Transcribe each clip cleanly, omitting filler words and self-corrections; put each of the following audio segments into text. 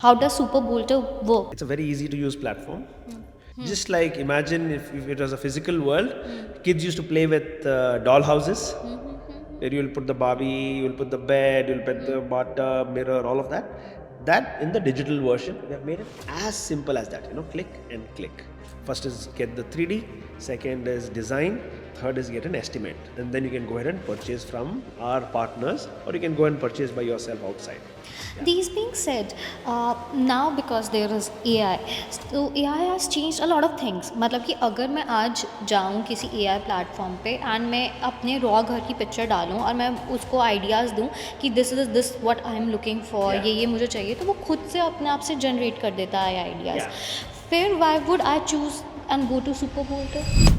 How does SuperBolter work? It's a very easy to use platform. Just like imagine if it was a physical world, kids used to play with doll houses where you'll put the Barbie, you'll put the bed, you'll put the bathtub, mirror, all of that. That in the digital version, we have made it as simple as that. Click and click. First is get the 3D, second is design, third is get an estimate. And then you can go ahead and purchase from our partners or you can go and purchase by yourself outside. These being said, now because there is AI, so AI has changed a lot of things. मतलब कि अगर मैं आज जाऊँ किसी AI platform पे and मैं अपने रॉ घर की पिक्चर डालूँ और मैं उसको आइडियाज़ दूँ कि this is this what I am looking for, Yeah. ये मुझे चाहिए, तो वो खुद से अपने आप से जनरेट कर देता है आइडियाज़. Yeah. फिर why would I choose and go to SuperBolter?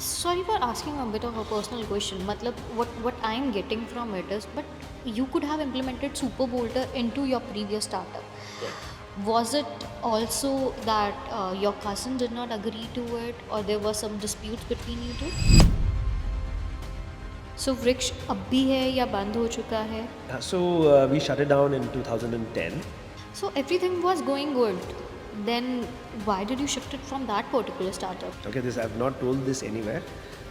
Sorry for asking a bit of a personal question. मतलब what I'm getting from it is, but you could have implemented SuperBolter into your previous startup. Yeah. Was it also that your cousin did not agree to it, or there were some disputes between you two? So वृक्ष अब भी है या बंद हो चुका है? So we shut it down in 2010. So everything was going good. Then why did you shift it from that particular startup? Okay, this I've not told this anywhere.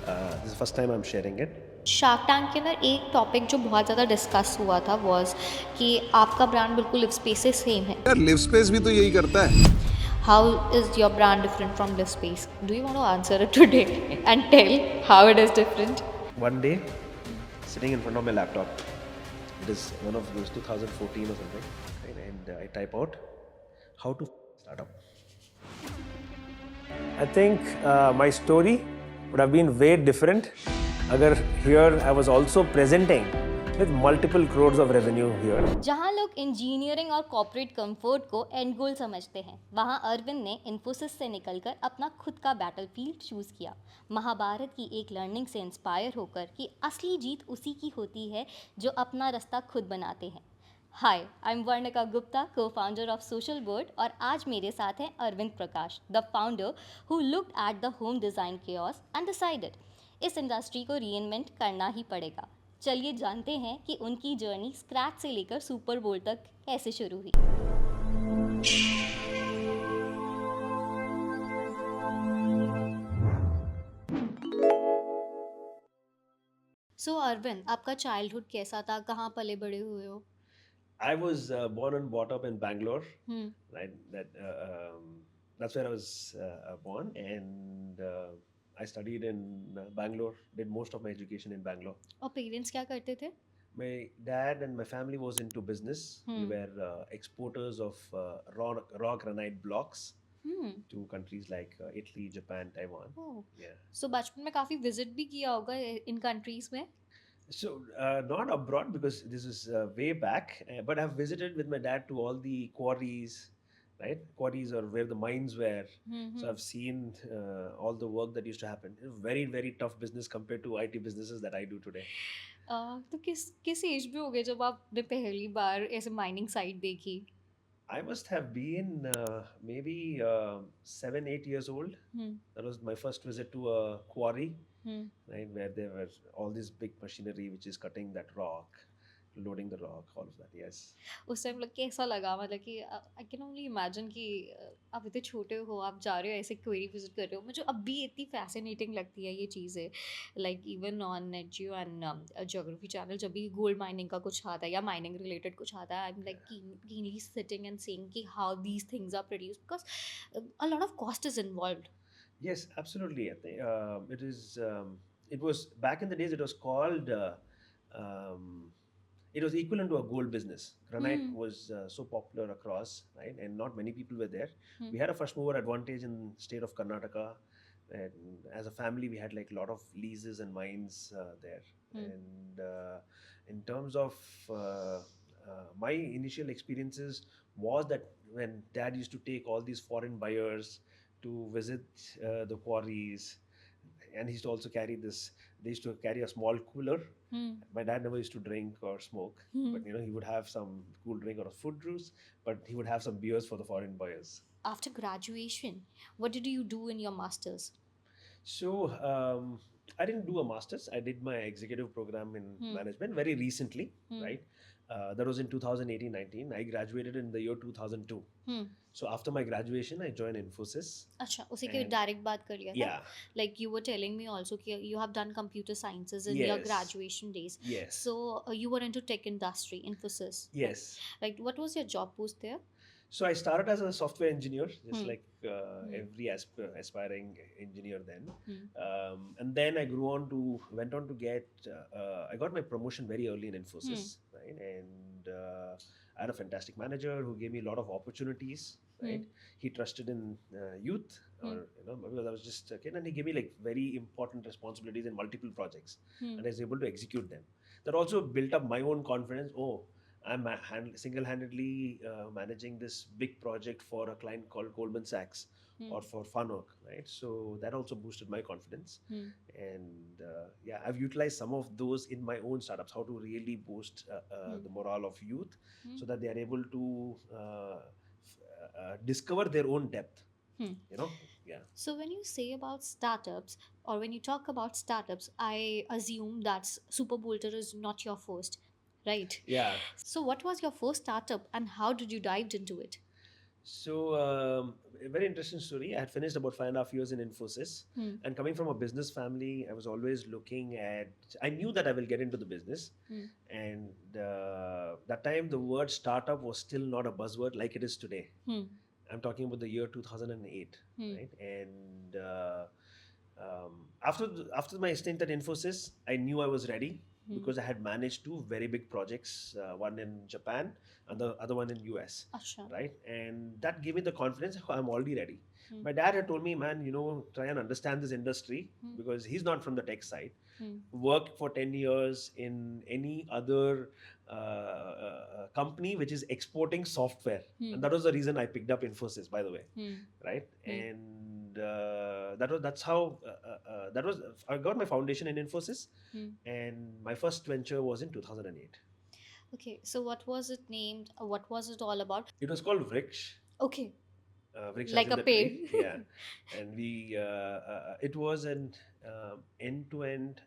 This is the first time I'm sharing it. Shark tank के अंदर एक topic जो बहुत ज़्यादा discuss हुआ था was कि आपका ब्रांड बिल्कुल लिव स्पेस से सेम है. यार लिव स्पेस भी तो यही करता है. How is your brand different from Livspace? Do you want to answer it today and tell how it is different? One day, sitting in front of my laptop, it is one of those 2014 or something, right? And I type out how to start up. I think my story would have been way different agar here I was also presenting with multiple crores of revenue here. जहाँ लोग engineering और corporate comfort को and गोल समझते हैं, वहाँ अरविंद ने इन्फोसिस से निकलकर अपना खुद का बैटलफील्ड चूज़ किया. महाभारत की एक लर्निंग से इंस्पायर होकर कि असली जीत उसी की होती है जो अपना रास्ता खुद बनाते हैं. Hi, I am Varnika Gupta, co founder of SuperBolter, और आज मेरे साथ हैं Arvind Prakash, the founder who looked at the home design chaos and decided इस इंडस्ट्री को रीइन्वेंट करना ही पड़ेगा. चलिए जानते हैं कि उनकी जर्नी स्क्रैच से लेकर SuperBolter तक कैसे शुरू हुई. सो अरविंद, आपका चाइल्डहुड कैसा था? कहाँ पले बड़े हुए हो? I was born and brought up in Bangalore, Hmm. right? That's where I was born, and I studied in Bangalore. Did most of my education in Bangalore. और पेरेंट्स क्या करते थे? My dad and my family was into business. We were exporters of raw granite blocks to countries like Italy, Japan, Taiwan. Oh. Yeah. सो बचपन में काफ़ी visit भी किया होगा इन कंट्रीज में? So not abroad because this is way back, but I've visited with my dad to all the quarries, right? Quarries are where the mines were. So I've seen all the work that used to happen. Very, very tough business compared to IT businesses that I do today. तो किस as में हो गए जब आपने पहली बार ऐसे mining site देखी? I must have been maybe 7, 8 years old. That was my first visit to a quarry, right, where there were all this big machinery which is cutting that rock, loading the rock, all of that. Yes. उस time मतलब कैसा लगा? मतलब कि I can only imagine कि आप इतने छोटे हो, आप जा रहे हो ऐसे क्वेरी विजिट कर रहे हो. मुझे अब भी इतनी फैसिनेटिंग लगती है ये चीज़ें. Like even on NatGeo and geography channel जब भी गोल्ड माइनिंग का कुछ आता है या माइनिंग रिलेटेड कुछ आता है, I am like keenly sitting and seeing कि how these things are produced because a lot of cost is involved. Yes, absolutely. I think, it is. It was back in the days. It was called. Um, it was equivalent to a gold business. Granite was so popular across, right? And not many people were there. We had a first mover advantage in state of Karnataka, and as a family, we had like a lot of leases and mines there. And in terms of my initial experiences, was that when Dad used to take all these foreign buyers to visit the quarries, and he used to also carry this. They used to carry a small cooler. My dad never used to drink or smoke, but he would have some cool drink or a fruit juice, but he would have some beers for the foreign buyers. After graduation, what did you do in your masters? So I didn't do a master's. I did my executive program in management very recently, right? That was in 2018-19. I graduated in the year 2002. So after my graduation, I joined Infosys. अच्छा उसी के And direct बात कर लिया था yeah, like you were telling me also कि you have done computer sciences in your yes, graduation days yes, so you were into tech industry Infosys yes. like what was your job post there So I started as a software engineer, just like Hmm. every aspiring engineer then. Hmm. And then I went on to get, I got my promotion very early in Infosys, right? And I had a fantastic manager who gave me a lot of opportunities, right? He trusted in youth, or because I was just a kid, and he gave me like very important responsibilities in multiple projects, and I was able to execute them. That also built up my own confidence. Oh, I'm single-handedly managing this big project for a client called Goldman Sachs or for Fanuc, right? So that also boosted my confidence. And yeah, I've utilized some of those in my own startups, how to really boost the morale of youth so that they are able to discover their own depth, you know? Yeah. So when you say about startups or when you talk about startups, I assume that SuperBolter is not your first, right? Yeah. So what was your first startup and how did you dive into it? So, a very interesting story. I had finished about 5.5 years in Infosys, and coming from a business family, I was always looking at. I knew that I will get into the business, and that time the word startup was still not a buzzword like it is today. I'm talking about the year 2008, right? And after my stint at Infosys, I knew I was ready because I had managed two very big projects, one in Japan and the other one in US, Acha. right? And that gave me the confidence. "Oh, I'm already ready." My dad had told me, "Man, try and understand this industry because he's not from the tech side. Work for 10 years in any other company which is exporting software." And that was the reason I picked up Infosys, by the way, right? And that's how I got my foundation in Infosys, and my first venture was in 2008. Okay, so what was it named? What was it all about? It was called Vriksh. Okay, Vriksh as like in a the tree, paid. yeah. And it was an end-to-end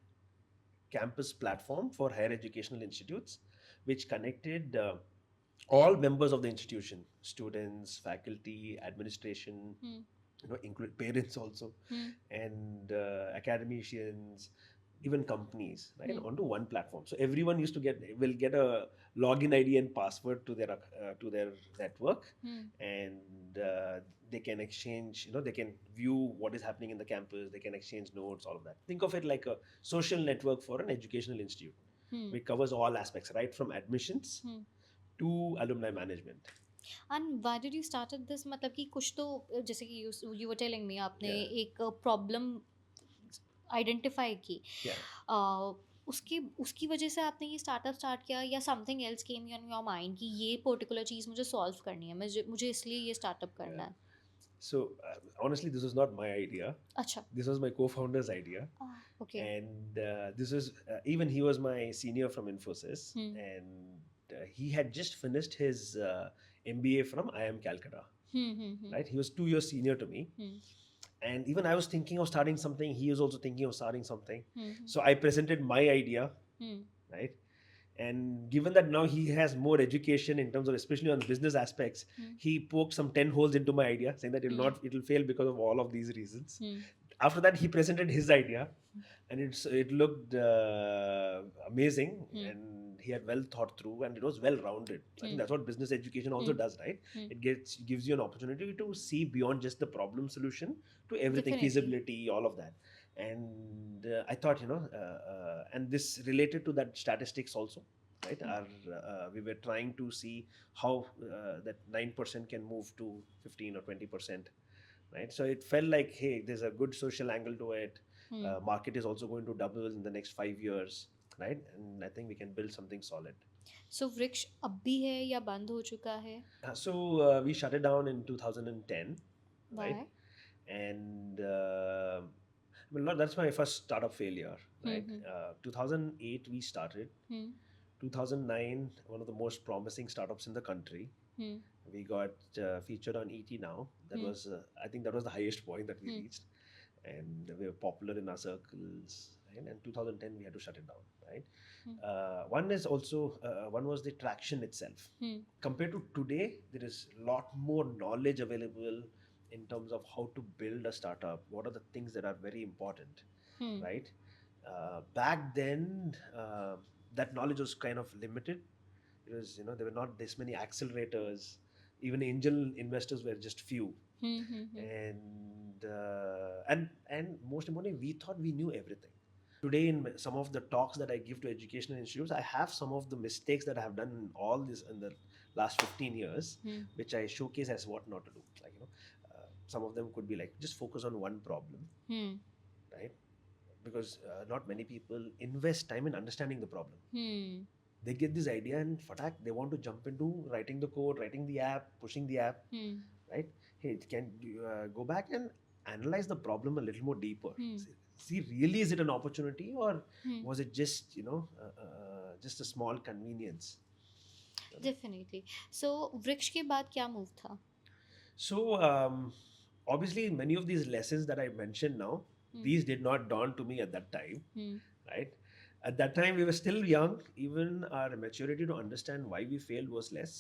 campus platform for higher educational institutes, which connected all members of the institution, students, faculty, administration, include parents also, and academicians, even companies, right, onto one platform. So everyone will get a login ID and password to their network, and they can exchange. They can view what is happening in the campus. They can exchange notes, all of that. Think of it like a social network for an educational institute, which covers all aspects, right from admissions to alumni management. And why did you started this? मतलब कि कुछ तो जैसे कि you were telling me आपने Yeah. एक problem identify की Yeah. उसकी वजह से आपने ये स्टार्टअप स्टार्ट किया या something else came in your mind कि ये पर्टिकुलर चीज़ मुझे सॉल्व करनी है मुझे इसलिए ये स्टार्टअप करना है So honestly, this was not my idea. अच्छा This was my co-founder's idea, okay and this was even he was my senior from Infosys, and he had just finished his MBA from IIM Calcutta. Right, he was 2 years senior to me, and even I was thinking of starting something. He was also thinking of starting something. So I presented my idea, right? And given that now he has more education in terms of especially on business aspects, he poked some 10 holes into my idea, saying that it'll fail because of all of these reasons. After that, he presented his idea, and it looked amazing, and he had well thought through, and it was well rounded. I think that's what business education also does, right? It gives you an opportunity to see beyond just the problem solution to everything, Definitely. feasibility, all of that. And I thought, and this related to that statistics also, right? We were trying to see how that 9% can move to 15 or 20%, right? So it felt like, hey, there's a good social angle to it. Market is also going to double in the next 5 years, right? And I think we can build something solid. सो वृक्ष अब भी है या बंद हो चुका है So we shut it down in 2010, Why? right? And well, that's my first startup failure, right? 2008 we started. 2009, one of the most promising startups in the country. We got featured on ET Now. That was, I think, that was the highest point that we reached, and we were popular in our circles. And in 2010, we had to shut it down. right? Hmm. One is also one was the traction itself. Hmm. Compared to today, there is a lot more knowledge available in terms of how to build a startup. What are the things that are very important, Hmm. right? Back then, that knowledge was kind of limited. It was, there were not this many accelerators. Even angel investors were just few, Hmm. Hmm. Hmm. and most importantly, we thought we knew everything. Today, in some of the talks that I give to educational institutes, I have some of the mistakes that I have done in all this in the last 15 years, Hmm. which I showcase as what not to do. Like, some of them could be like just focus on one problem, Hmm. right? Because not many people invest time in understanding the problem. Hmm. They get this idea and fatak, they want to jump into writing the code, writing the app, pushing the app, Hmm. right? Hey, can you go back and analyze the problem a little more deeper? Hmm. See, really, is it an opportunity, or Hmm. was it just just a small convenience? Definitely. So वृक्ष के बाद क्या move था? So obviously, many of these lessons that I mentioned now, Hmm. these did not dawn to me at that time, Hmm. right? At that time, we were still young. Even our maturity to understand why we failed was less,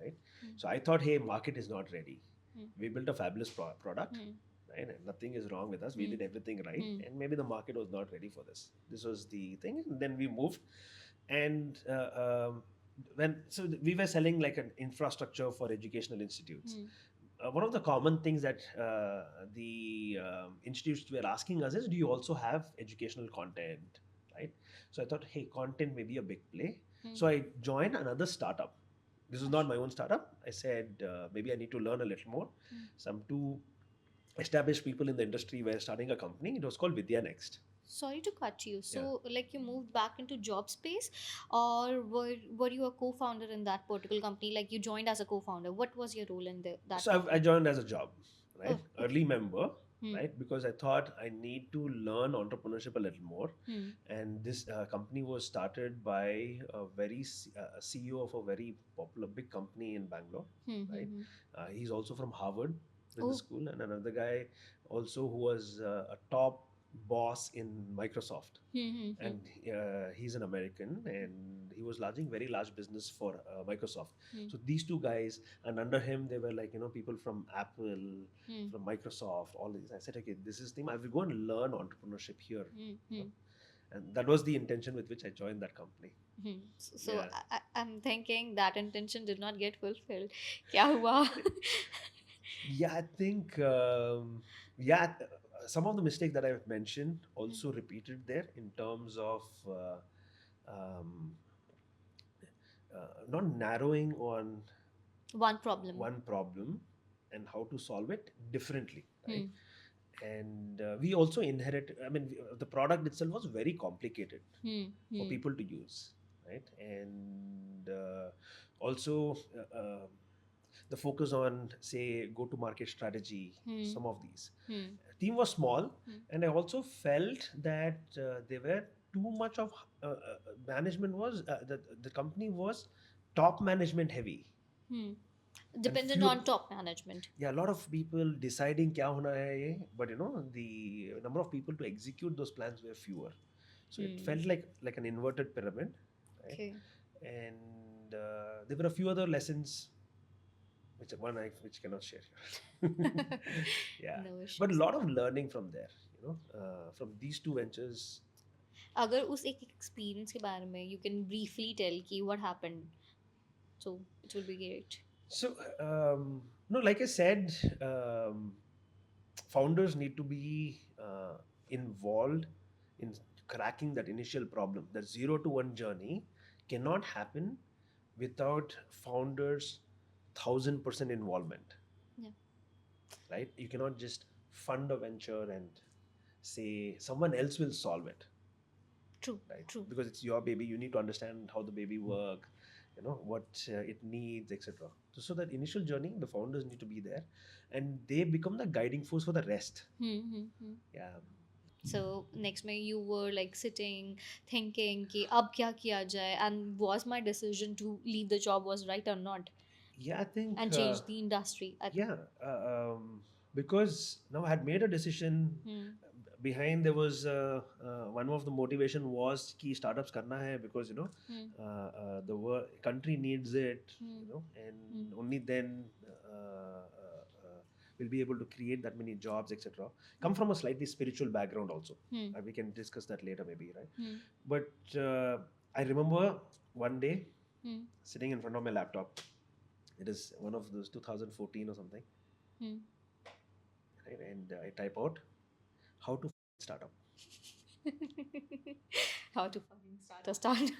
right? Hmm. So I thought, hey, market is not ready. Hmm. We built a fabulous product, Hmm. right? And nothing is wrong with us. We Hmm. did everything right, Hmm. and maybe the market was not ready for this. This was the thing. And then we moved, and we were selling like an infrastructure for educational institutes. Hmm. One of the common things that the institutes were asking us is, do you also have educational content, right? So I thought, hey, content may be a big play. Hmm. So I joined another startup. This is not अच्छा. my own startup. I said, maybe I need to learn a little more. Hmm. Some two established people in the industry were starting a company. It was called Vidya Next. Sorry to cut you. Yeah. So, like, you moved back into job space, or were you a co-founder in that particular company? Like, you joined as a co-founder. What was your role in that So I company? joined as a job, right? Oh, okay. Early member, Hmm. right? Because I thought I need to learn entrepreneurship a little more. Hmm. And this company was started by a CEO of a very popular big company in Bangalore, Hmm. right? Hmm. He's also from Harvard Business Oh. School, and another guy also who was a top boss in Microsoft. Hmm. Hmm. Hmm. And he's an American, and he was launching very large business for Microsoft. Hmm. So these two guys, and under him, they were like people from Apple, Hmm. from Microsoft, all these. I said, okay, this is the I will go and learn entrepreneurship here, Hmm. you Hmm. know? And that was the intention with which I joined that company. Hmm. So Yeah. I'm thinking that intention did not get fulfilled. क्या हुआ? Yeah, I think some of the mistakes that I've mentioned Hmm. also repeated there in terms of um, not narrowing on One problem. one problem and how to solve it differently, right? Hmm. And we also inherit, the product itself was very complicated Hmm. for Hmm. people to use, right? And also the focus on, say, go to market strategy, Hmm. some of these. Hmm. Team was small, Hmm. and I also felt that they were too much of management was the company was top management heavy, Hmm. and Dependent few, on top management. yeah, a lot of people deciding kya hona hai ye, but the number of people to execute those plans were fewer. So it Hmm. felt like an inverted pyramid, right? Okay. And there were a few other lessons which cannot share here. Yeah, No but a issues. lot of learning from there, from these two ventures. अगर उस एक experience के बारे में you can briefly tell कि what happened, so it will be great. So no, like I said, founders need to be involved in cracking that initial problem. The 0 to 1 journey cannot happen without founders 1000% involvement, Yeah. right? You cannot just fund a venture and say someone else will solve it, True. right? True. Because it's your baby, you need to understand how the baby work, what it needs, etc. So that initial journey, the founders need to be there, and they become the guiding force for the rest. Yeah. So next में you were like sitting thinking कि अब क्या किया जाए, and was my decision to leave the job was right or not, Yeah, I think and change the industry. yeah, because now I had made a decision Hmm. behind there was one of the motivation was कि startups करना है because the country needs it, and only then we'll be able to create that many jobs, etc. Come from a slightly spiritual background also. We can discuss that later maybe, right? But I remember one day sitting in front of my laptop. It is one of those 2014 or something, right? And I type out how to start up. How to fucking start a startup.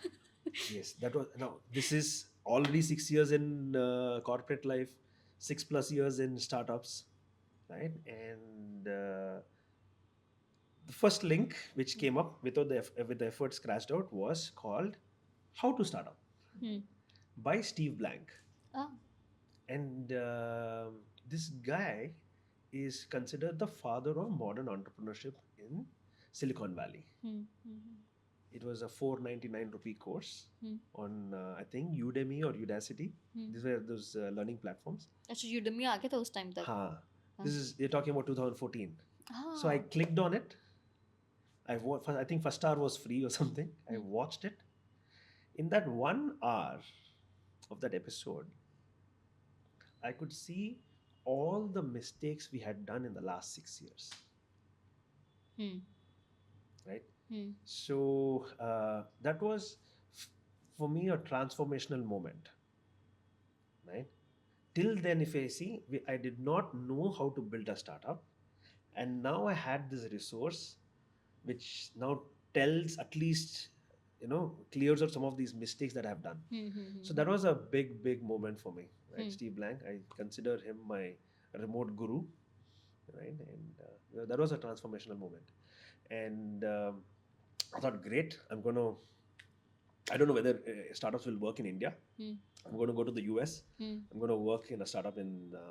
Yes, that was now. This is already 6 years in corporate life, 6+ years in startups, right? And the first link which came up without with the effort scratched out was called "How to Start Up" by Steve Blank. Ah. And this guy is considered the father of modern entrepreneurship in Silicon Valley. It was a 499 rupee course on I think Udemy or Udacity. These were those learning platforms. अच्छा Udemy आ गया था उस time तक. हाँ. This is you're talking about 2014. Ah. So I clicked on it. I think first hour was free or something. I watched it. In that 1 hour of that episode, I could see all the mistakes we had done in the last 6 years. Right? So that was for me a transformational moment. Right? Till then, if I see, I did not know how to build a startup, and now I had this resource, which now tells at least clears out some of these mistakes that I've done. So that was a big moment for me, right? Steve Blank, I consider him my remote guru, right? And that was a transformational moment. And I thought, great, I don't know whether startups will work in India. I'm going to go to the US. I'm going to work in a startup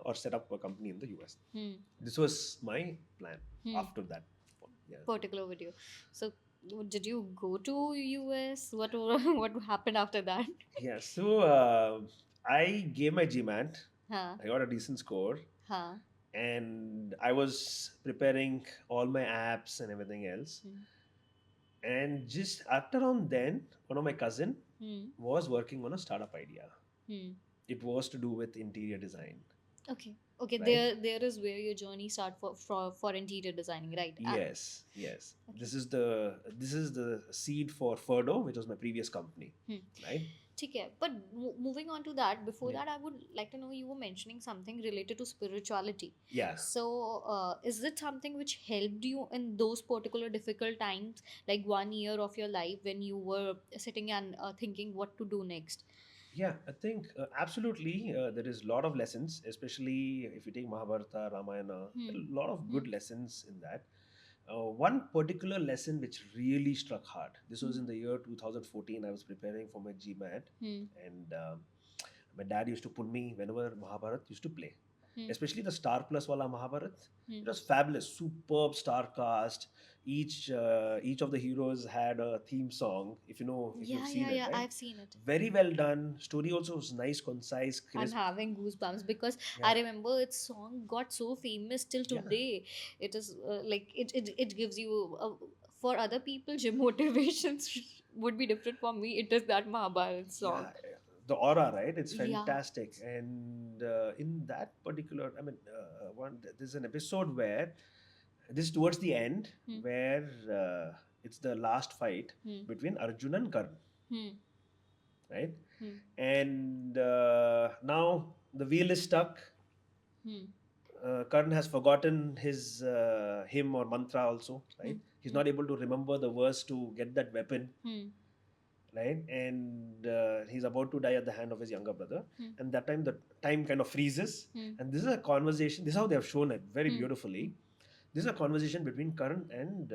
or set up a company in the US. This was my plan after that. Yeah. Particular video. So did you go to US? What happened after that? Yeah, so I gave my GMAT. Huh. I got a decent score. Huh. And I was preparing all my apps and everything else. And just after on then, one of my cousin was working on a startup idea. It was to do with interior design. Okay. Right? There is where your journey start for interior designing, right? Yes. Okay. This is the seed for Ferdo, which was my previous company, right? Okay, but moving on to that, before that, I would like to know, you were mentioning something related to spirituality. Yeah. So, is it something which helped you in those particular difficult times, like 1 year of your life when you were sitting and thinking what to do next? Yeah, I think absolutely there is a lot of lessons, especially if you take Mahabharata, Ramayana, a lot of good lessons in that. One particular lesson which really struck hard. This was in the year 2014. I was preparing for my GMAT, and my dad used to pull me whenever Mahabharat used to play. Especially the Star Plus wala Mahabharat. It was fabulous, superb star cast. Each of the heroes had a theme song. If you've seen it, right? I've seen it. Very well done. Story also was nice, concise, crisp. I'm having goosebumps because I remember its song got so famous till today. It is like it gives you for other people, motivations would be different. For me, it is that Mahabharat song. Yeah, the aura, right? It's fantastic. And in that particular, there's an episode where this is towards the end where it's the last fight between Arjun and Karn, right? And now the wheel is stuck. Karn has forgotten his hymn or mantra also, right? He's not able to remember the verse to get that weapon. Right, and he's about to die at the hand of his younger brother, and that time the time kind of freezes, and this is a conversation. This is how they have shown it very beautifully. This is a conversation between Karan and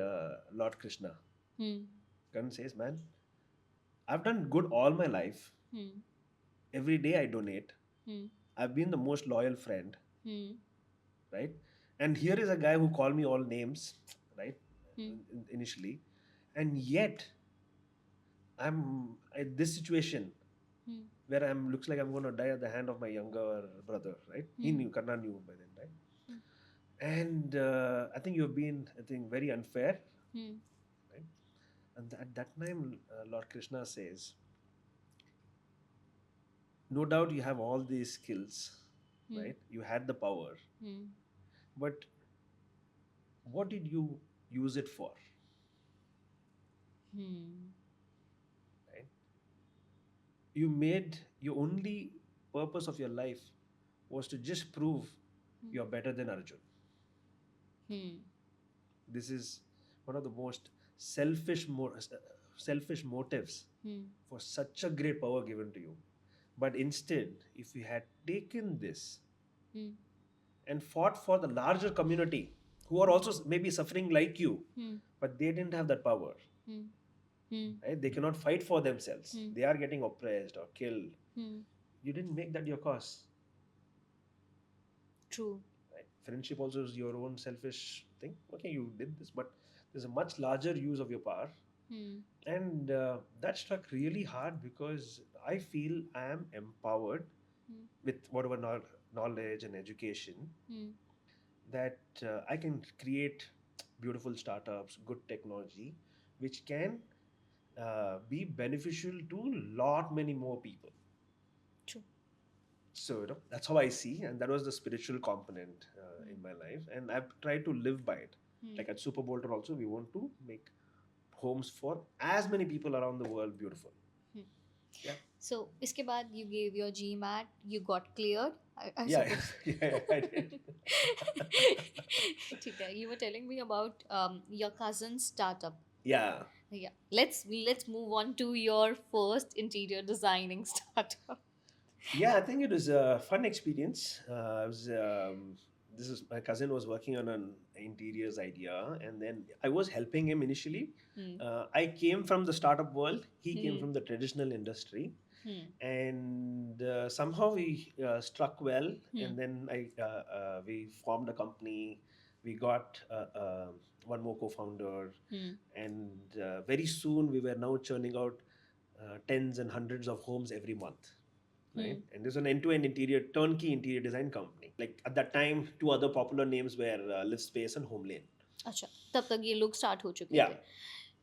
Lord Krishna. Karan says, "Man, I've done good all my life. Every day I donate. I've been the most loyal friend, right? And here is a guy who called me all names, right? Initially, and yet." I'm in this situation where looks like I'm going to die at the hand of my younger brother, right? He knew, Karna knew by then, right? And I think you've been, I think, very unfair, Hmm. right? And at that time, Lord Krishna says, no doubt you have all these skills, Hmm. right? You had the power, Hmm. but what did you use it for, Hmm. right? You made your only purpose of your life was to just prove Hmm. you're better than Arjun. Hmm. This is one of the most selfish, selfish motives Hmm. for such a great power given to you. But instead, if you had taken this Hmm. and fought for the larger community who are also maybe suffering like you, Hmm. but they didn't have that power, Hmm. Hmm. right? They cannot fight for themselves. Hmm. They are getting oppressed or killed. Hmm. You didn't make that your cause, True. right? Friendship also is your own selfish thing. Okay, you did this, but there's a much larger use of your power. Hmm. And that struck really hard because I feel I am empowered Hmm. with whatever knowledge and education Hmm. that I can create beautiful startups, good technology, which can be beneficial to lot many more people. True. So that's how I see, and that was the spiritual component Hmm. in my life, and I've tried to live by it. Hmm. Like at SuperBolter, also we want to make homes for as many people around the world beautiful. Hmm. Yeah, So, इसके बाद you gave your GMAT, you got cleared, I yeah, suppose. yeah, I did. ठीक है, you were telling me about your cousin's startup. Yeah, Yeah, let's move on to your first interior designing startup. yeah. I think it was a fun experience. This is my cousin was working on an interiors idea, and then I was helping him initially. Hmm. I came from the startup world. He came Hmm. from the traditional industry, Hmm. and somehow we struck well. Hmm. And then we formed a company. We got one more co-founder, Hmm. and very soon we were now churning out tens and hundreds of homes every month, right? Hmm. And there's an end-to-end interior turnkey interior design company. Like at that time, two other popular names were Live Space and Home Lane. अच्छा, तब तक ये लोग start हो चुके Yeah. थे.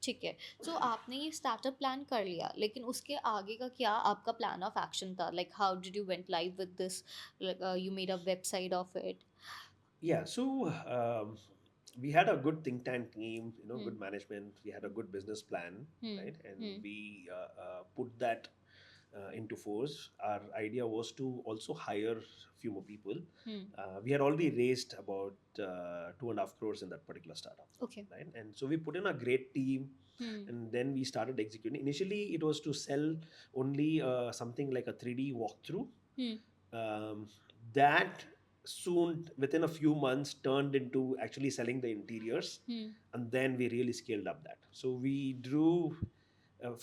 ठीक है. सो आपने ये स्टार्टअप प्लान कर लिया, लेकिन उसके आगे का क्या आपका प्लान ऑफ एक्शन था? Like how did you went live with this? Like you made a website of it? Yeah, so we had a good think tank team, Hmm. good management. We had a good business plan, Hmm. right? And Hmm. we put that into force. Our idea was to also hire few more people. Hmm. We had already raised about 2.5 crores in that particular startup, Okay. right? And so we put in a great team, Hmm. and then we started executing. Initially, it was to sell only something like a 3D walkthrough. Hmm. um, that soon within a few months turned into actually selling the interiors, Hmm. and then we really scaled up that. So we drew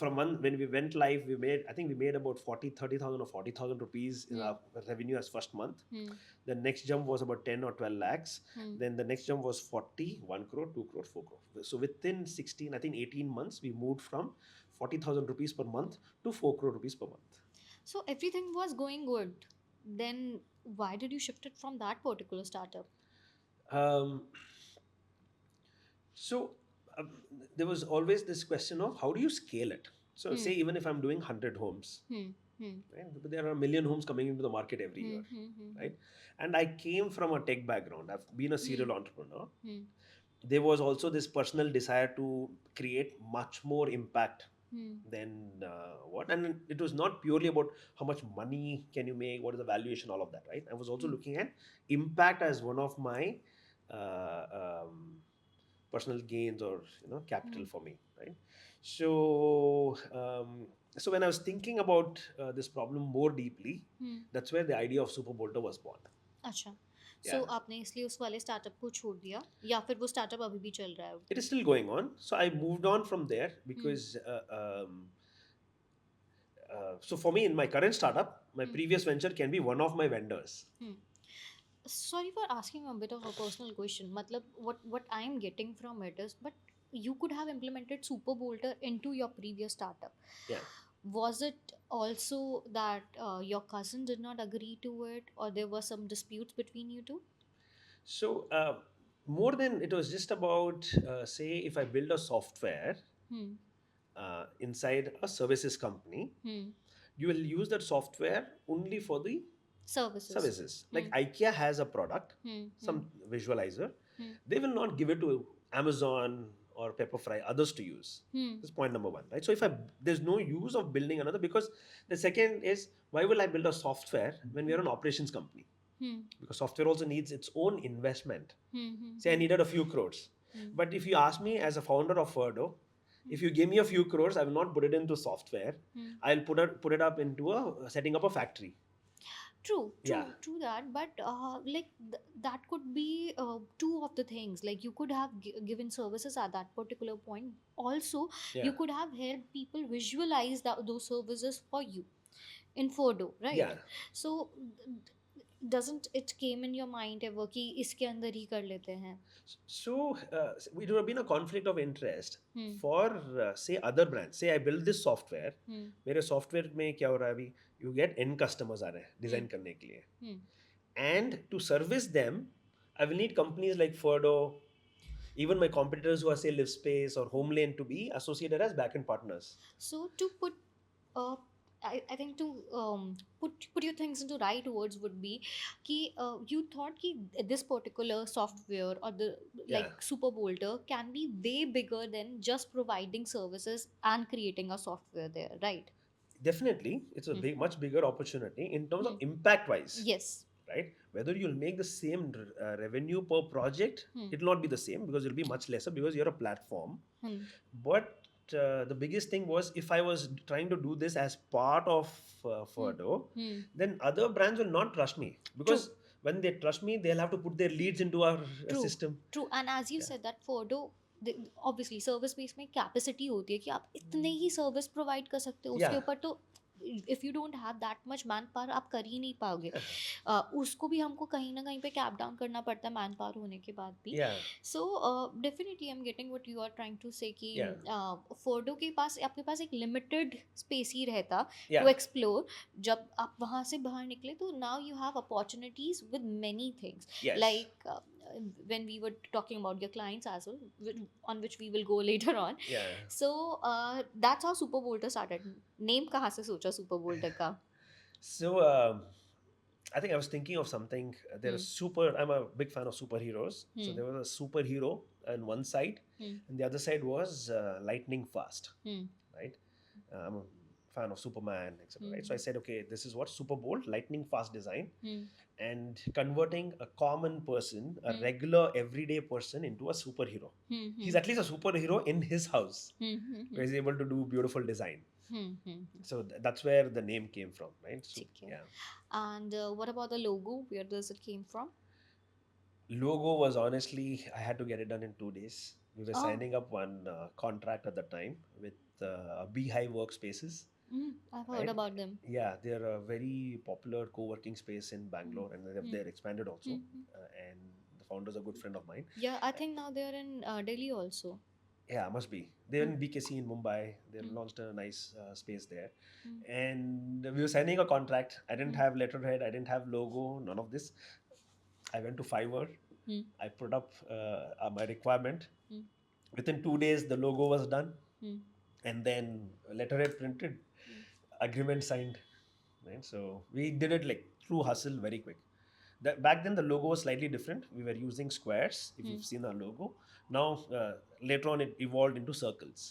from one when we went live, we made, I think we made about 30,000 or 40,000 rupees in Hmm. our revenue as first month. Hmm. The next jump was about 10 or 12 lakhs. Hmm. Then the next jump was 40, 1 crore, 2 crore, 4 crore. So within 16, I think 18 months, we moved from 40,000 rupees per month to 4 crore rupees per month. So everything was going good. Then why did you shift it from that particular startup? Um, So um, there was always this question of how do you scale it? So Hmm. say even if I'm doing 100 homes, Hmm. Hmm. right? But there are a million homes coming into the market every Hmm. year, Hmm. Hmm. right? And I came from a tech background. I've been a Hmm. serial entrepreneur. Hmm. There was also this personal desire to create much more impact Hmm. than what. And it was not purely about how much money can you make, what is the valuation, all of that, right? I was also Hmm. looking at impact as one of my uh, um, personal gains or capital Hmm. for me, right? So when I was thinking about this problem more deeply, Hmm. that's where the idea of SuperBolter was born. अच्छा. Yeah, So आपने इसलिए उस वाले startup को छोड़ दिया या फिर वो स्टार्टअप अभी भी चल रहा है? it is still going on. So I moved on from there Hmm. because so for me in my current startup, my Hmm. previous venture can be one of my vendors. Hmm. Sorry for asking a bit of a personal question. मतलब what I am getting from it is, but you could have implemented SuperBolter into your previous startup. Yeah. Was it also that your cousin did not agree to it, or there were some disputes between you two? So more than it was just about say if I build a software Hmm. inside a services company, Hmm. you will use that software only for the Services. services. Hmm. Like IKEA has a product, Hmm. Hmm. some visualizer. Hmm. They will not give it to Amazon or Pepperfry, others to use. Hmm. That's point number one, right? So if I there's no use of building another, because the second is, why will I build a software when we are an operations company? Hmm. Because software also needs its own investment. Hmm. Say I Hmm. needed a few crores, Hmm. but if you ask me as a founder of Ferdo, if you give me a few crores, I will not put it into software. Hmm. I'll put it up into a setting up a factory. True, Yeah, true that. But like that could be two of the things. Like you could have given services at that particular point. Also, yeah, you could have helped people visualize those services for you in Fodo, right? yeah. So doesn't it came in your mind ever कि इसके अंदर ही कर लेते हैं? So it would have been a conflict of interest Hmm. for say other brands. Say I build this software. Hmm. मेरे software में क्या हो रहा है अभी, you get end customers आ रहे हैं Hmm. डिजाइन करने के लिए, Hmm. and to service them I will need companies like Ferdo, even my competitors who are say LiveSpace or Homelane to be associated as backend partners. So to put uh, I think to put your things into right words would be कि you thought कि this particular software or the Yeah, like SuperBolter can be way bigger than just providing services and creating a software there, right? definitely it's a Hmm. much bigger opportunity in terms of Hmm. impact wise, Yes. right? Whether you'll make the same revenue per project, Hmm. it will not be the same because it'll be much lesser because you're a platform. Hmm. But the biggest thing was, if I was trying to do this as part of Hmm. Ferdo, Hmm. then other brands will not trust me, True. because when they trust me, they'll have to put their leads into our True, system. true. And as you Yeah, said that Fodo, obviously service base में capacity होती है कि आप इतने ही service provide कर सकते हो उसके yeah, ऊपर तो if you don't have that much man power आप कर ही नहीं पाओगे yeah, उसको भी हमको कहीं ना कहीं पे कैप डाउन करना पड़ता है मैन पावर होने के बाद भी yeah, so definitely I am getting what you are trying to say कि yeah, फोर्डो के पास आपके पास एक लिमिटेड स्पेस ही रहता yeah, टू एक्सप्लोर जब आप वहाँ से बाहर निकले तो now you have opportunities with many things yes, like when we were talking about your clients as well, on which we will go later on. yeah. So that's how SuperBolter started. Name कहाँ से सोचा SuperBolter का? So I think I was thinking of something. There Hmm. is super. I'm a big fan of superheroes. So Hmm. there was a superhero on one side, Hmm. and the other side was lightning fast, Hmm. right? I'm a fan of Superman, etc. Hmm. Right? So I said, okay, this is what Super Bolt, lightning fast design, Hmm. and converting a common person, a Hmm. regular everyday person, into a superhero. Hmm. He's at least a superhero in his house, Hmm. Hmm. where he's able to do beautiful design. Hmm. Hmm. So that's where the name came from, right? So ठीक है. yeah. And what about the logo? Where does it came from? Logo was, honestly, I had to get it done in 2 days. We were Oh, signing up one contract at the time with Beehive Workspaces, I've heard right? about them. Yeah, they're a very popular co-working space in Hmm. Bangalore, and Hmm. they're expanded also. Hmm. And the founder's a good friend of mine. Yeah, I think now they're in Delhi also. Yeah, must be. They're Hmm. in BKC in Mumbai. They Hmm. launched a nice space there. Hmm. And we were signing a contract. I didn't Hmm. have letterhead. I didn't have logo. None of this. I went to Fiverr. Hmm. I put up my requirement. Hmm. Within 2 days, the logo was done, Hmm. and then letterhead printed, Hmm. agreement signed. Right, so we did it like through hustle, very quick. Back then the logo was slightly different. We were using squares. If Hmm. you've seen our logo, now later on it evolved into circles.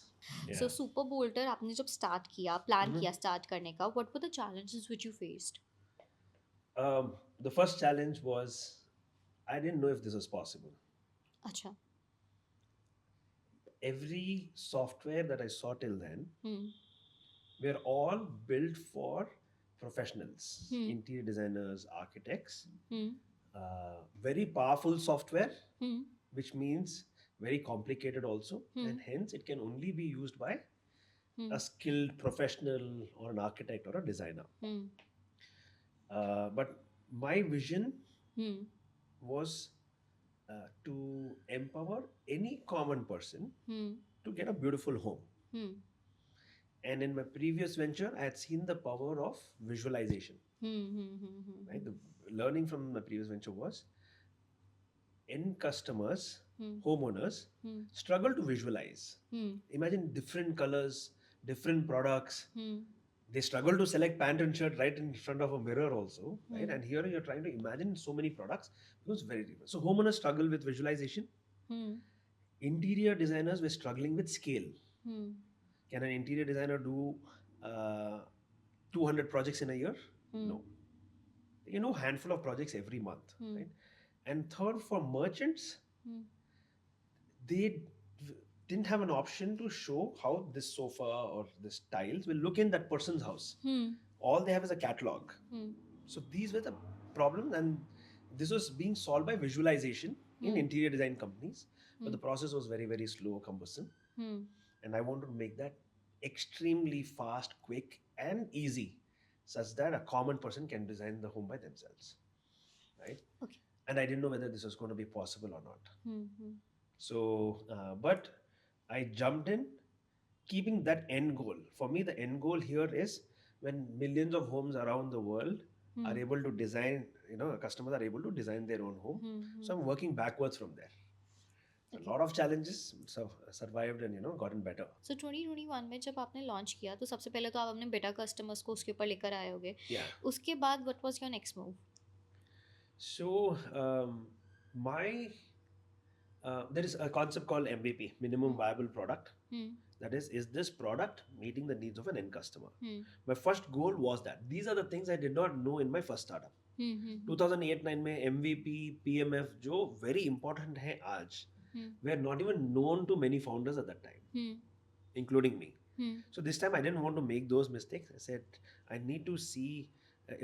So Yeah. SuperBolter आपने जब start किया, plan Mhm. किया start करने का, what were the challenges which you faced? The first challenge was, I didn't know if this was possible. अच्छा. Every software that I saw till then Hmm. were all built for professionals, Hmm. interior designers, architects. Hmm. Very powerful software, Hmm. which means very complicated also, Hmm. and hence it can only be used by Hmm. a skilled professional or an architect or a designer. Hmm. But my vision Hmm. was to empower any common person Hmm. to get a beautiful home. Hmm. And in my previous venture, I had seen the power of visualization. Hmm. Hmm. Hmm. Right, the learning from my previous venture was, end customers, Hmm. homeowners, Hmm. struggle to visualize. Hmm. Imagine different colors, different products. Hmm. They struggle to select pant and shirt right in front of a mirror also, right? Hmm. And here you're trying to imagine so many products because very different. So homeowners struggle with visualization. Hmm. Interior designers were struggling with scale. Hmm. Can an interior designer do uh, 200 projects in a year? Hmm. No. You know, handful of projects every month, Hmm. right? And third, for merchants, Hmm. they didn't have an option to show how this sofa or this tiles will look in that person's house. Hmm. All they have is a catalog. Hmm. So these were the problems, and this was being solved by visualization in Hmm. interior design companies. But Hmm. the process was very, very slow, cumbersome. Hmm. And I wanted to make that extremely fast, quick, and easy, such that a common person can design the home by themselves, right? Okay. And I didn't know whether this was going to be possible or not. Hmm. Hmm. So, but I jumped in, keeping that end goal. For me, the end goal here is when millions of homes around the world are Hmm. able to design, customers are able to design their own home. Hmm. So I'm working backwards from there. A Okay. lot of challenges, survived and gotten better. सो 2021 में जब आपने launch किया तो सबसे पहले तो आप अपने बेटा कस्टमर्स को उसके ऊपर लेकर आए होगे. Yeah. उसके बाद what was your next move? So my there is a concept called MVP, minimum viable product. Hmm. That is this product meeting the needs of an end customer? Hmm. My first goal was that. These are the things I did not know in my first startup. Hmm. Hmm. 2008-9 में MVP, PMF जो very important है आज, Hmm. were not even known to many founders at that time, Hmm. including me. Hmm. So this time I didn't want to make those mistakes. I said I need to see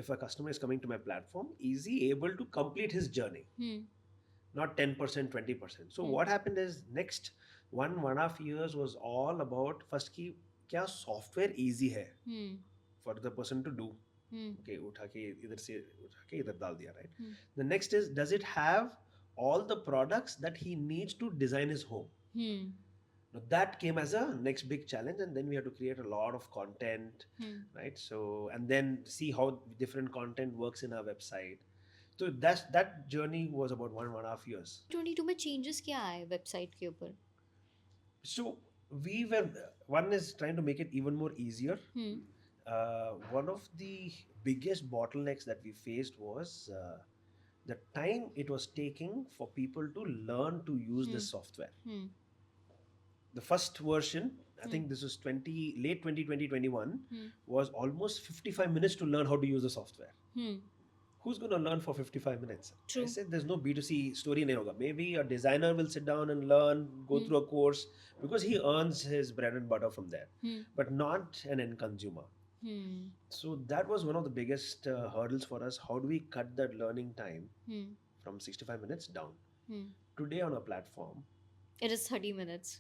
if a customer is coming to my platform, is he able to complete his journey? Hmm. Not 10%, 20%. So Hmm. what happened is next 1.5 years was all about first की क्या software easy है Hmm. for the person to do. Hmm. Okay, उठा के इधर से उठा के इधर डाल दिया, right? Hmm. The next is, does it have all the products that he needs to design his home? Hmm. Now that came as a next big challenge, and then we had to create a lot of content, Hmm. right? So and then see how different content works in our website. So that journey was about 1.5 years. 22 में changes क्या आए website के ऊपर? So we were one is trying to make it even more easier. Hmm. One of the biggest bottlenecks that we faced was the time it was taking for people to learn to use this software. Hmm. The first version, I think this was late 2020, 21, was almost 55 minutes to learn how to use the software. Hmm. Who's going to learn for 55 minutes? True. I said there's no B2C story nahi hoga. Maybe a designer will sit down and learn, go through a course, because he earns his bread and butter from there, but not an end consumer. Hmm. So that was one of the biggest hurdles for us. How do we cut that learning time Hmm. from 65 minutes down? Hmm. Today on our platform, It is 30 minutes.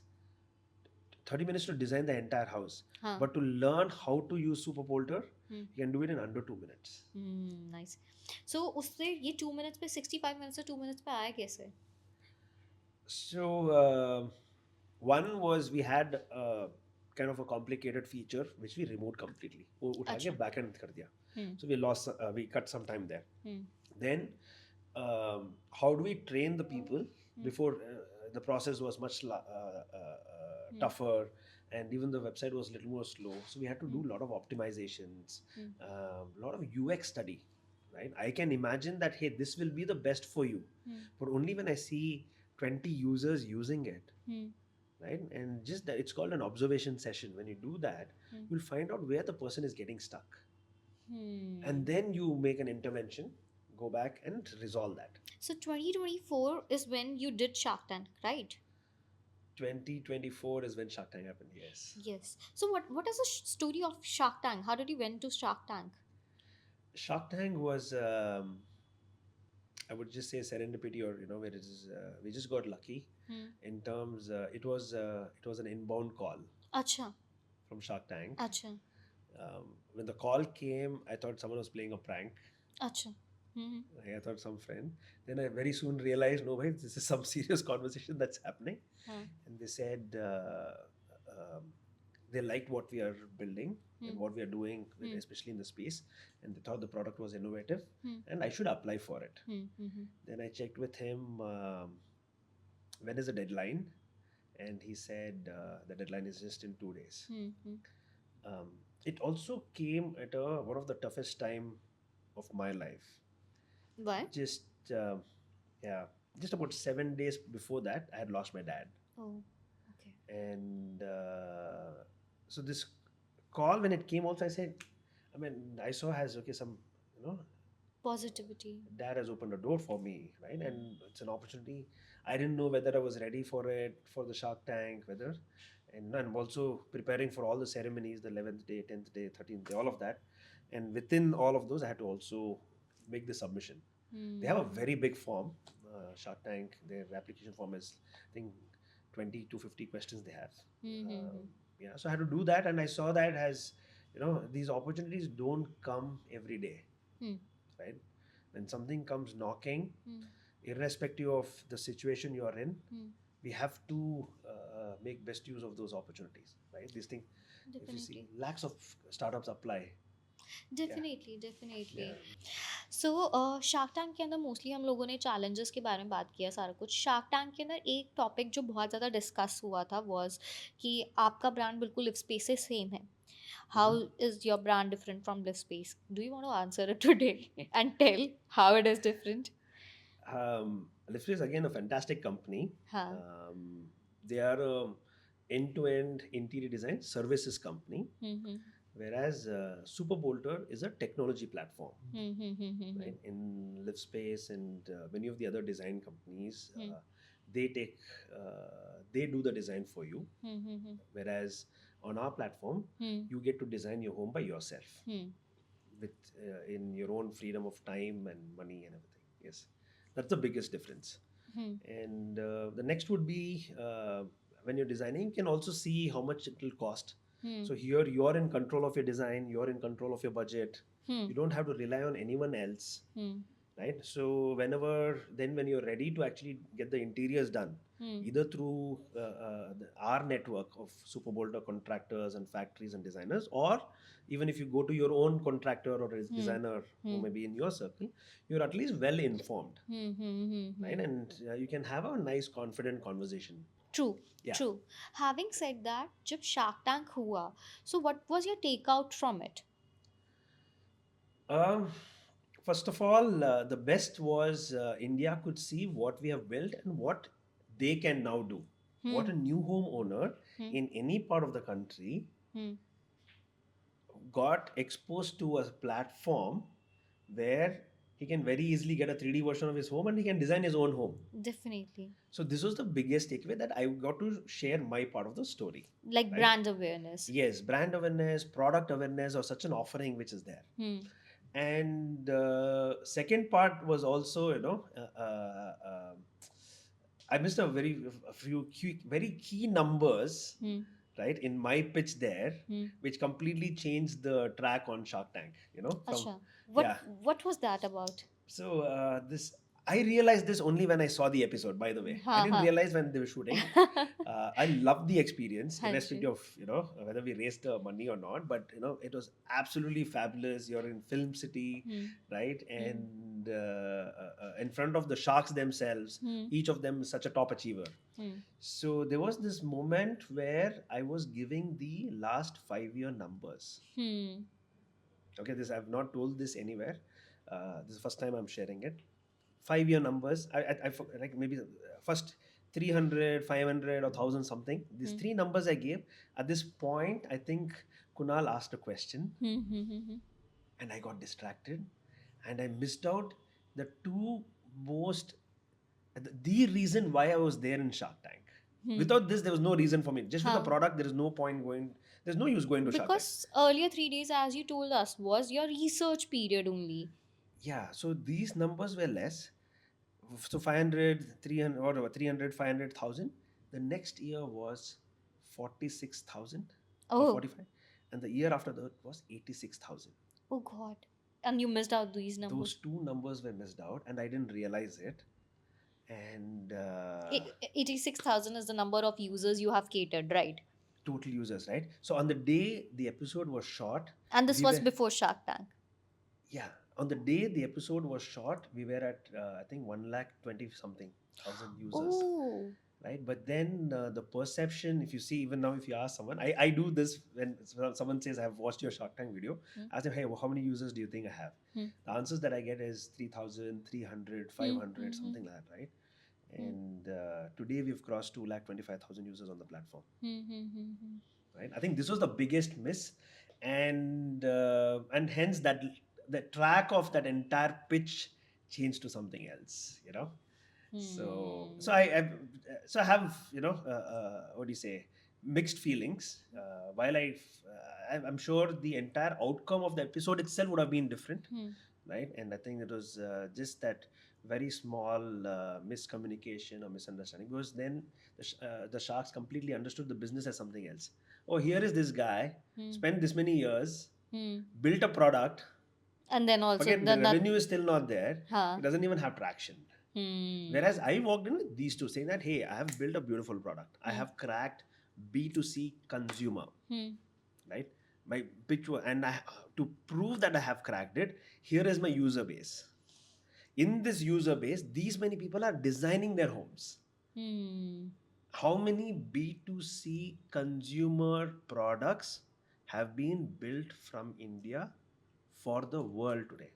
30 minutes to design the entire house. हाँ. But to learn how to use SuperBolter, you can do it in under 2 minutes. Nice. सो उससे ये 2 minutes पे 65 minutes से 2 minutes पे आया कैसे? So one was we had kind of a complicated feature which we removed completely. वो उठा के back end कर दिया. So we cut some time there. Then how do we train the people? Before the process was much tougher, and even the website was a little more slow. So we had to do a lot of optimizations, a lot of UX study. Right? I can imagine that, hey, this will be the best for you, but only when I see 20 users using it, right? And just that, it's called an observation session. When you do that, you'll find out where the person is getting stuck, and then you make an intervention, go back and resolve that. So 2024 is when you did Shark Tank, right? 2024 is when Shark Tank happened. Yes. Yes. So what is the story of Shark Tank? How did you went to Shark Tank? Shark Tank was, I would just say serendipity, or where it is. We just got lucky in terms. It was an inbound call. Acha. From Shark Tank. Acha. When the call came, I thought someone was playing a prank. Acha. I thought some friend. Then I very soon realized, no, wait, this is some serious conversation that's happening. And they said, they liked what we are building and what we are doing, especially in the space, and they thought the product was innovative, and I should apply for it. Then I checked with him, when is the deadline, and he said the deadline is just in 2 days. Um, it also came at one of the toughest time of my life. Why? Just yeah, just about 7 days before that, I had lost my dad, Oh, okay. and so this call when it came also, I said, I mean, I saw has okay some, you know, Positivity. dad has opened a door for me, right? And it's an opportunity. I didn't know whether I was ready for it, for the Shark Tank, whether, and I'm also preparing for all the ceremonies, the 11th day, 10th day, 13th day, all of that. And within all of those, I had to also make the submission. They have a very big form, Shark Tank. Their application form is, I think, 20 to 50 questions they have. Yeah, so I had to do that, and I saw that as, these opportunities don't come every day, right? When something comes knocking, irrespective of the situation you are in, we have to make best use of those opportunities, right? These things, if you see, Definitely. lakhs of startups apply. Definitely definitely Yeah. So shark tank के अंदर mostly हम लोगों ने challenges के बारे में बात किया सारा कुछ शार्क टैंक के अंदर एक टॉपिक जो बहुत ज़्यादा डिस्कस हुआ था वाज कि आपका ब्रांड बिल्कुल लिव स्पेस से सेम है how is your brand different from Livspace do you want to answer it today and tell how it is different Lyft is again a fantastic company. हाँ They are a end-to-end interior design services company, whereas SuperBolter is a technology platform. Right? In Live Space and many of the other design companies, they take they do the design for you, whereas on our platform, you get to design your home by yourself with in your own freedom of time and money and everything. Yes, that's the biggest difference. And the next would be when you're designing, you can also see how much it will cost. So here you're in control of your design, you're in control of your budget. You don't have to rely on anyone else, right? So when you're ready to actually get the interiors done, either through our network of SuperBolter contractors and factories and designers, or even if you go to your own contractor or designer who may be in your circle, you're at least well informed, right? And you can have a nice confident conversation. True Yeah. True having said that जब Shark Tank हुआ so what was your take out from it Um, First of all, the best was India could see what we have built and what they can now do. What a new homeowner in any part of the country got exposed to a platform where he can very easily get a 3D version of his home and he can design his own home. Definitely So this was the biggest takeaway, that I got to share my part of the story. Like Right. Brand awareness Yes, brand awareness, product awareness, or such an offering which is there. And second part was also, I missed a few very key numbers, right, in my pitch there, which completely changed the track on Shark Tank. अच्छा what Yeah. What was that about So I realized this only when I saw the episode. By the way, I didn't realize when they were shooting. I loved the experience, हाँ जी. irrespective of whether we raised money or not. But it was absolutely fabulous. You're in Film City, right, and in front of the sharks themselves. Each of them is such a top achiever. So there was this moment where I was giving the last 5-year numbers. Okay, this I've not told this anywhere. This is the first time I'm sharing it. 5-year numbers. Like maybe first 300, 500 or 1,000 something. These three numbers I gave. At this point, I think Kunal asked a question, and I got distracted, and I missed out the two most the reason why I was there in Shark Tank. Without this, there was no reason for me. Just with the product, there is no point going. There's no use going to Shark Tank. because earlier 3 days as you told us was your research period only Yeah, so these numbers were less. So 500, 300, whatever, 300, 500,000. The next year was 46,000 or Oh. 45. And the year after that was 86,000. oh god and you missed out these numbers Those two numbers were missed out, and I didn't realize it. And 86,000 is the number of users you have catered right total users, right? So on the day the episode was shot, And this we was were, before Shark Tank. yeah, on the day the episode was shot, we were at I think 1,20 something thousand users, Oh. right? But then the perception, if you see, even now, if you ask someone, I do this when someone says, I've watched your Shark Tank video, I ask them, hey, well, how many users do you think I have? The answers that I get is 3,000, 300, 500, something like that, right? And today we've crossed 2,25,000 users on the platform, right? I think this was the biggest miss, and hence that the track of that entire pitch changed to something else, you know. So I have, you know, what do you say, mixed feelings. I'm sure the entire outcome of the episode itself would have been different, right? And I think it was just that very small miscommunication or misunderstanding, because then the sharks completely understood the business as something else. Oh, here is this guy spent this many years, built a product. And then also Forget the revenue is still not there. Huh. It doesn't even have traction. Whereas I walked in with these two saying that, hey, I have built a beautiful product. I have cracked B2C consumer, right? My pitch was, and to prove that I have cracked it, here is my user base. In this user base, these many people are designing their homes. How many B2C consumer products have been built from India for the world today?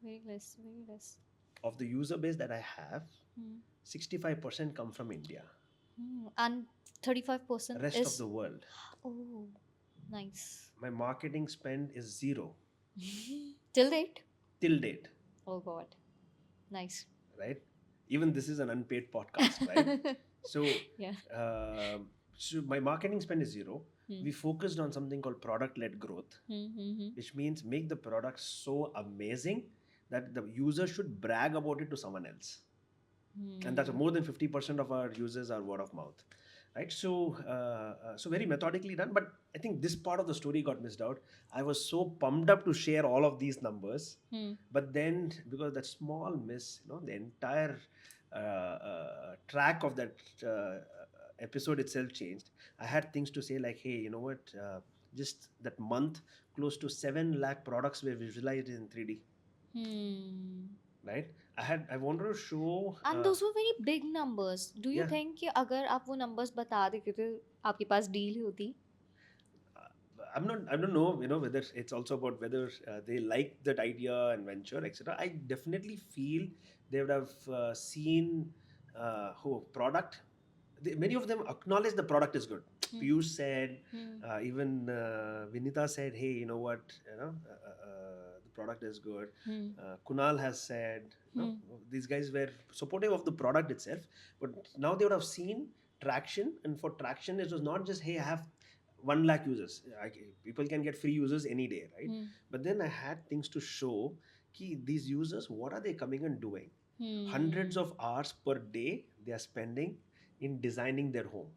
Very less, very less. Of the user base that I have, 65% come from India. And 35% Rest is of the world. Oh, nice. My marketing spend is zero Till date? till date, Oh God. Nice. right? Even this is an unpaid podcast, right? So, Yeah. so my marketing spend is zero. We focused on something called product-led growth, which means make the product so amazing that the user should brag about it to someone else. And that's more than 50% of our users are word of mouth, right? So, so very methodically done. But I think this part of the story got missed out. I was so pumped up to share all of these numbers, but then because that small miss, you know, the entire track of that episode itself changed. I had things to say like, hey, you know what? Just that month, close to 7 lakh products were visualized in 3D. Right? I wanted to show. And those were very big numbers. Do you Yeah. think कि अगर आप वो numbers बता देते तो आपके पास deal होती? I don't know, you know, whether it's also about whether they like that idea and venture, etc. I definitely feel they would have seen product. Many of them acknowledge the product is good. Piyush said, even Vinita said, hey, you know what, you know, the product is good. Kunal has said, you know, these guys were supportive of the product itself, but now they would have seen traction, and for traction, it was not just, hey, I have 1 lakh users. People can get free users any day, right? But then I had things to show ki these users, what are they coming and doing? Hundreds of hours per day they are spending in designing their home,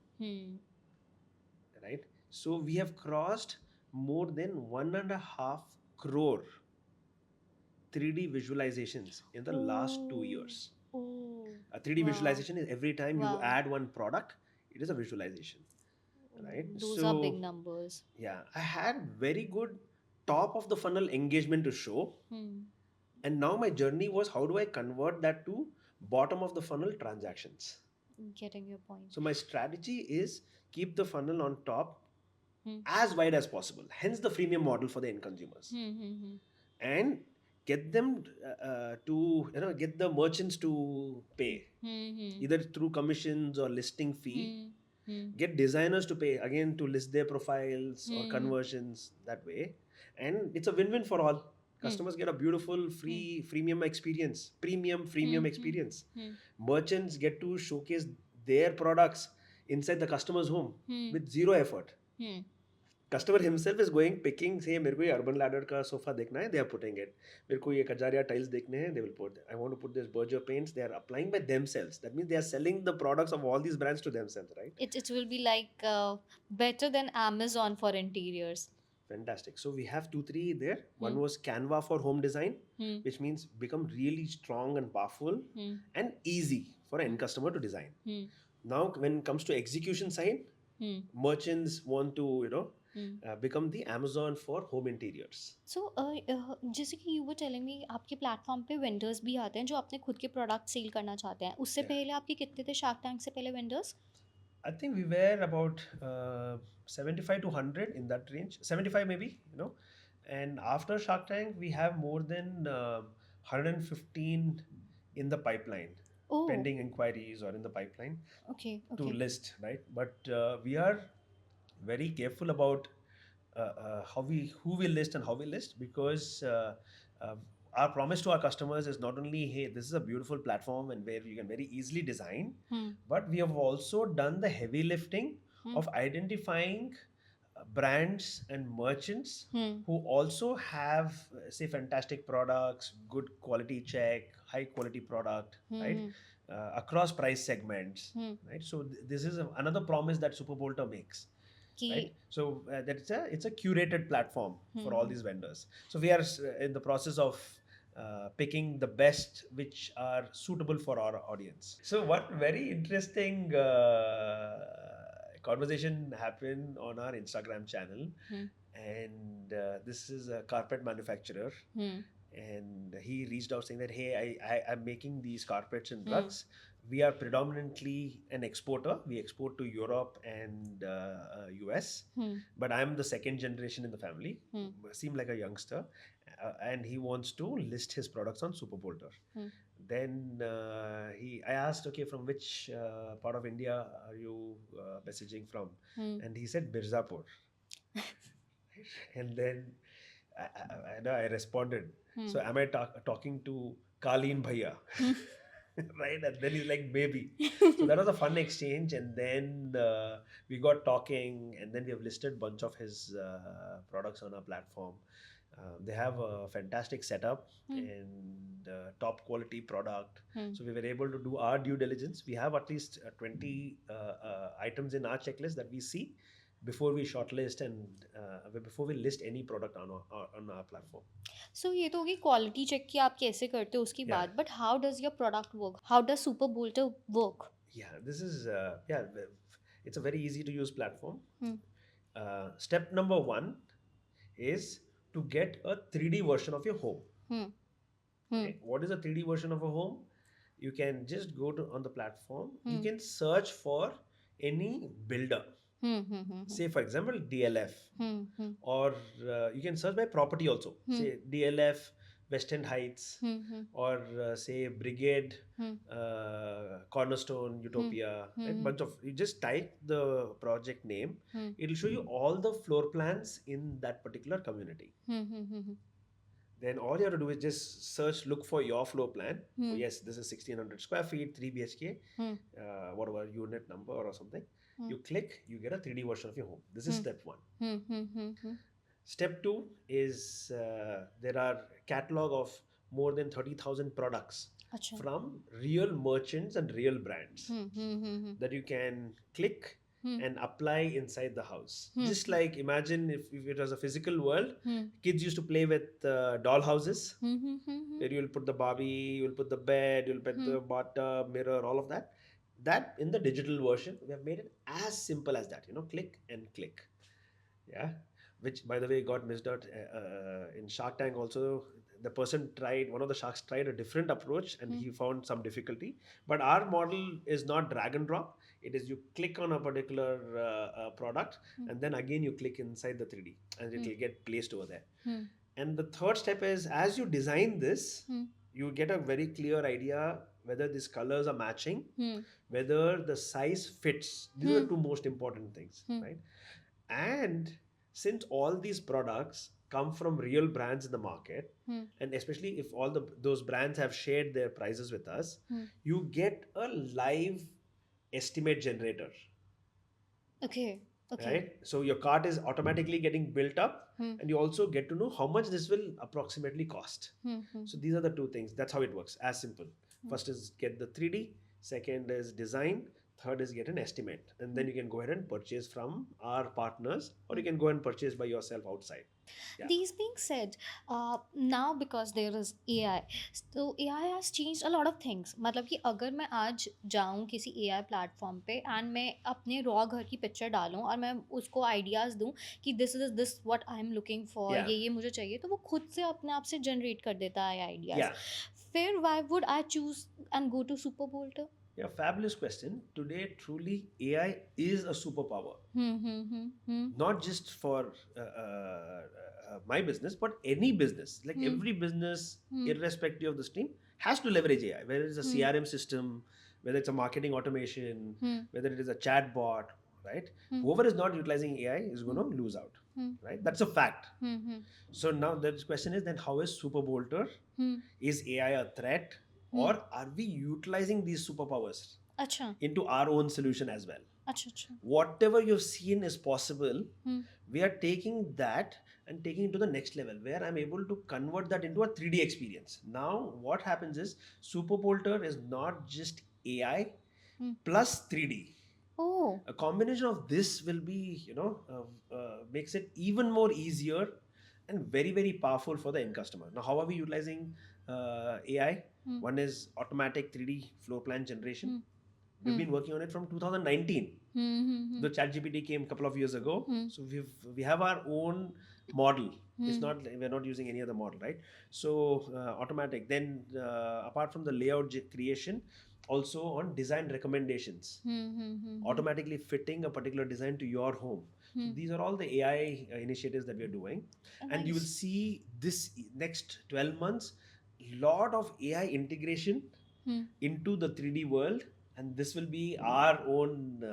right? So we have crossed more than 1.5 crore 3D visualizations in the last 2 years. A 3D visualization is every time you add one product, it is a visualization, right? Those are big numbers. Yeah, I had very good top of the funnel engagement to show. And now my journey was, how do I convert that to bottom of the funnel transactions? Getting your point. So my strategy is keep the funnel on top as wide as possible. Hence the freemium model for the end consumers. And get them to, you know, get the merchants to pay either through commissions or listing fee. Get designers to pay again to list their profiles or conversions that way. And it's a win-win for all. Customers get a beautiful free freemium experience, premium experience. Merchants get to showcase their products inside the customer's home with zero effort. Customer himself is going picking, say, मेरे को ये Urban Ladder का sofa देखना है, they are putting it. मेरे को ये Kajaria tiles देखने हैं, they will put it. I want to put this Berger paints, they are applying by themselves. That means they are selling the products of all these brands to themselves, right? It will be like better than Amazon for interiors. Fantastic. So we have 2-3 there. One was Canva for home design, which means become really strong and powerful and easy for an end customer to design. Now, when it comes to execution side, Hmm. Merchants want to, Hmm. become the Amazon for home interiors. सो जैसे कि you were telling me आपके platform पे vendors भी आते हैं जो अपने खुद के प्रोडक्ट सेल करना चाहते हैं, उससे Yeah. पहले आपके कितने थे शार्क टैंक से पहले vendors? I think we were about 75 to 100 in that range, 75 maybe, And after Shark Tank, we have more than 115 in the pipeline, oh, pending inquiries or in the pipeline okay to okay. list, right? But we are very careful about who we list and how we list, because uh, our promise to our customers is not only, hey, this is a beautiful platform and where you can very easily design, Hmm. but we have also done the heavy lifting Hmm. of identifying brands and merchants Hmm. who also have, say, fantastic products, good quality check, high quality product, right? Hmm. Across price segments, Hmm. right? So this is another promise that SuperBolter makes, कि right? So it's a curated platform for all Hmm. these vendors. So we are in the process of picking the best which are suitable for our audience. So one very interesting conversation happened on our Instagram channel, Hmm. and this is a carpet manufacturer, Hmm. and he reached out saying that, hey, I'm making these carpets and Hmm. rugs. We are predominantly an exporter. We export to Europe and US, Hmm. but I'm the second generation in the family. Hmm. Seem like a youngster, and he wants to list his products on SuperBolter. Hmm. Then I asked, okay, from which part of India are you messaging from? Hmm. And he said Mirzapur. And then I responded, Hmm. so am I talking to Kaleen Bhaiya? Right? And then he's like, maybe. So that was a fun exchange. And then we got talking, and then we have listed bunch of his products on our platform. They have a fantastic setup Hmm. and top quality product. Hmm. So we were able to do our due diligence. We have at least 20 items in our checklist that we see before we shortlist and before we list any product on our platform. सो ये तो होगी quality check की आप कैसे करते हो उसकी Yeah. बात, but how does your product work, how does SuperBolter work? Yeah, this is it's a very easy to use platform. Hmm. Step number one is to get a 3D version of your home. Hmm. Hmm. Okay? What is a 3D version of a home? You can just go to on the platform. You Hmm. can search for any builder. Hmm. Hmm. Hmm. Say for example DLF, Hmm. Hmm. or you can search by property also. Hmm. Say DLF West End Heights, Hmm. Hmm. or say Brigade, Hmm. Cornerstone, Utopia, Hmm. right? Hmm. Bunch of, you just type the project name, Hmm. it'll show you all the floor plans in that particular community. Hmm. Hmm. Hmm. Then all you have to do is just search, look for your floor plan. Hmm. Oh, yes, this is 1600 square feet, 3 BHK, Hmm. whatever unit number or something. Hmm. You click, you get a 3D version of your home. This is Hmm. step one. Hmm. Hmm. Hmm. Hmm. Step two is there are catalog of more than 30,000 products अच्छा. from real merchants and real brands Hmm. Hmm. Hmm. that you can click Hmm. and apply inside the house. Hmm. Just like imagine if it was a physical world, Hmm. kids used to play with doll houses, Hmm. Hmm. Hmm. where you'll put the Barbie, you'll put the bed, you'll put the bathtub, mirror, all of that. That in the digital version, we have made it as simple as that. Click and click. Yeah, which by the way got missed out in Shark Tank also. The person tried, one of the sharks tried a different approach, and he found some difficulty. But our model is not drag and drop. It is you click on a particular product, and then again you click inside the 3D, and it will get placed over there. Hmm. And the third step is, as you design this, Hmm. you get a very clear idea whether these colors are matching, Hmm. whether the size fits. These are the two most important things, right? And since all these products come from real brands in the market, and especially if all those brands have shared their prices with us, you get a live estimate generator. Okay. Okay. Right? So your cart is automatically getting built up, and you also get to know how much this will approximately cost. So these are the two things. That's how it works. As simple. First is get the 3D, second is design, third is get an estimate. And then you can go ahead and purchase from our partners, or you can go and purchase by yourself outside. Yeah. These being said, now because there is AI, so AI has changed a lot of things. मतलब कि अगर मैं आज जाऊँ किसी AI platform पे and मैं अपने रॉ घर की पिक्चर डालूँ और मैं उसको आइडियाज़ दूँ कि this is this what I am looking for, Yeah. ये मुझे चाहिए, तो वो खुद से अपने आप से जनरेट कर देता है आइडियाज़. Yeah. फिर why would I choose and go to SuperBolter? Yeah, fabulous question. Today, truly, AI is a superpower. Not just for my business, but any business. Like every business, irrespective of the stream, has to leverage AI. Whether it's a CRM system, whether it's a marketing automation, whether it is a chat bot, right? Whoever is not utilizing AI is going to lose out, right? That's a fact. So now the question is then how is SuperBolter? Is AI a threat, or are we utilizing these superpowers अच्छा into our own solution as well? अच्छा अच्छा. Whatever you've seen is possible, we are taking that and taking it to the next level where I'm able to convert that into a 3D experience. Now, what happens is SuperBolter is not just AI plus 3D. Oh. A combination of this will be, makes it even more easier and very, very powerful for the end customer. Now, how are we utilizing AI? One is automatic 3D floor plan generation. We've been working on it from 2019. The ChatGPT came a couple of years ago, so we have our own model. It's not, we're not using any other model, right? So automatic. Then apart from the layout creation, also on design recommendations, automatically fitting a particular design to your home. So these are all the AI initiatives that we are doing, and you will see this next 12 months lot of AI integration into the 3D world, and this will be our own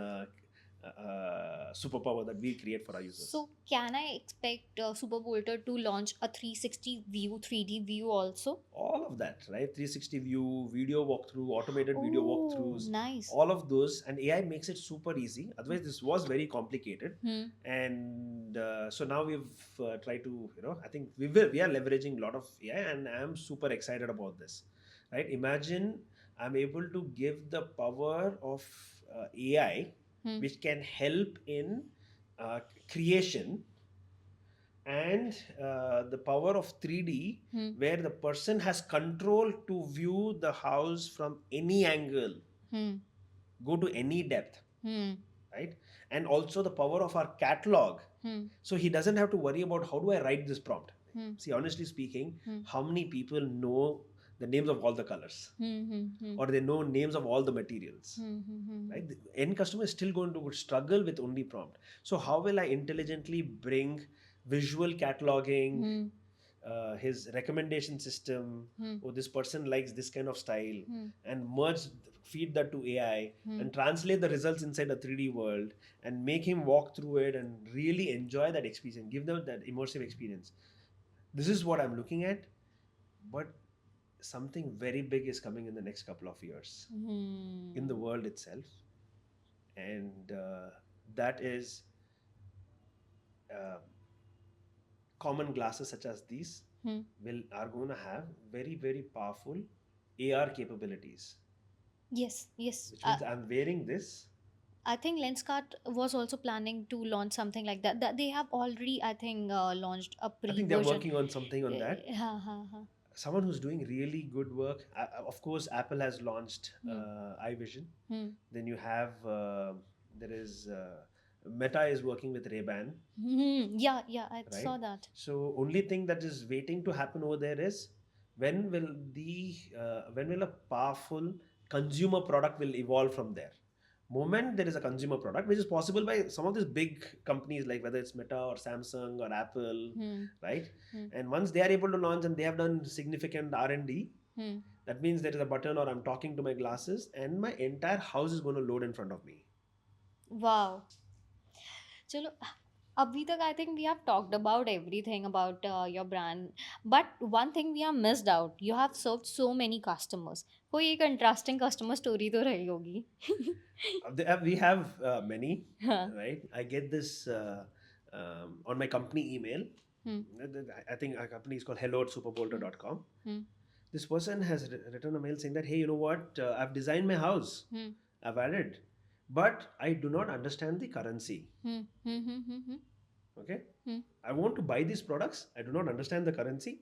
superpower that we create for our users. So, can I expect SuperBolter to launch a 360 view, 3D view also? All of that, right? 360 view, video walkthrough, automated video walkthroughs, nice. all of those, and AI makes it super easy. Otherwise, this was very complicated, and so now we've tried to, I think we are leveraging a lot of AI, and I'm super excited about this, right? Imagine I'm able to give the power of AI, which can help in creation, and the power of 3D, where the person has control to view the house from any angle, go to any depth, right? And also the power of our catalog. So he doesn't have to worry about how do I write this prompt. See, honestly speaking, how many people know the names of all the colors, or they know names of all the materials, right? The end customer is still going to struggle with only prompt. So how will I intelligently bring visual cataloging, his recommendation system, oh, this person likes this kind of style, and feed that to AI, and translate the results inside a 3D world, and make him walk through it and really enjoy that experience, give them that immersive experience. This is what I'm looking at, but something very big is coming in the next couple of years in the world itself, and that is common glasses such as these are going to have very, very powerful AR capabilities. Yes, yes. Which means I'm wearing this. I think Lenskart was also planning to launch something like that. They have already, I think, launched a pre-version. I think they're working on something on that. Ha, ha, ha. Someone who's doing really good work. Of course, Apple has launched iVision. Then you have there is Meta is working with Ray-Ban. Yeah, I Right? saw that. So only thing that is waiting to happen over there is when will a powerful consumer product will evolve from there. Moment there is a consumer product, which is possible by some of these big companies, like whether it's Meta or Samsung or Apple, right? And once they are able to launch and they have done significant R&D, that means there is a button, or I'm talking to my glasses and my entire house is going to load in front of me. Wow. चलो अभी तक I think we have talked about everything about your brand, but one thing we have missed out. You have served so many customers. कोई एक interesting customer story तो रही होगी. We have many, right? I get this on my company email. I think our company is called hello@superbolter.com. This person has written a mail saying that, hey, you know what? I've designed my house. I've added, but I do not understand the currency. Okay, Hmm. I want to buy these products. I do not understand the currency.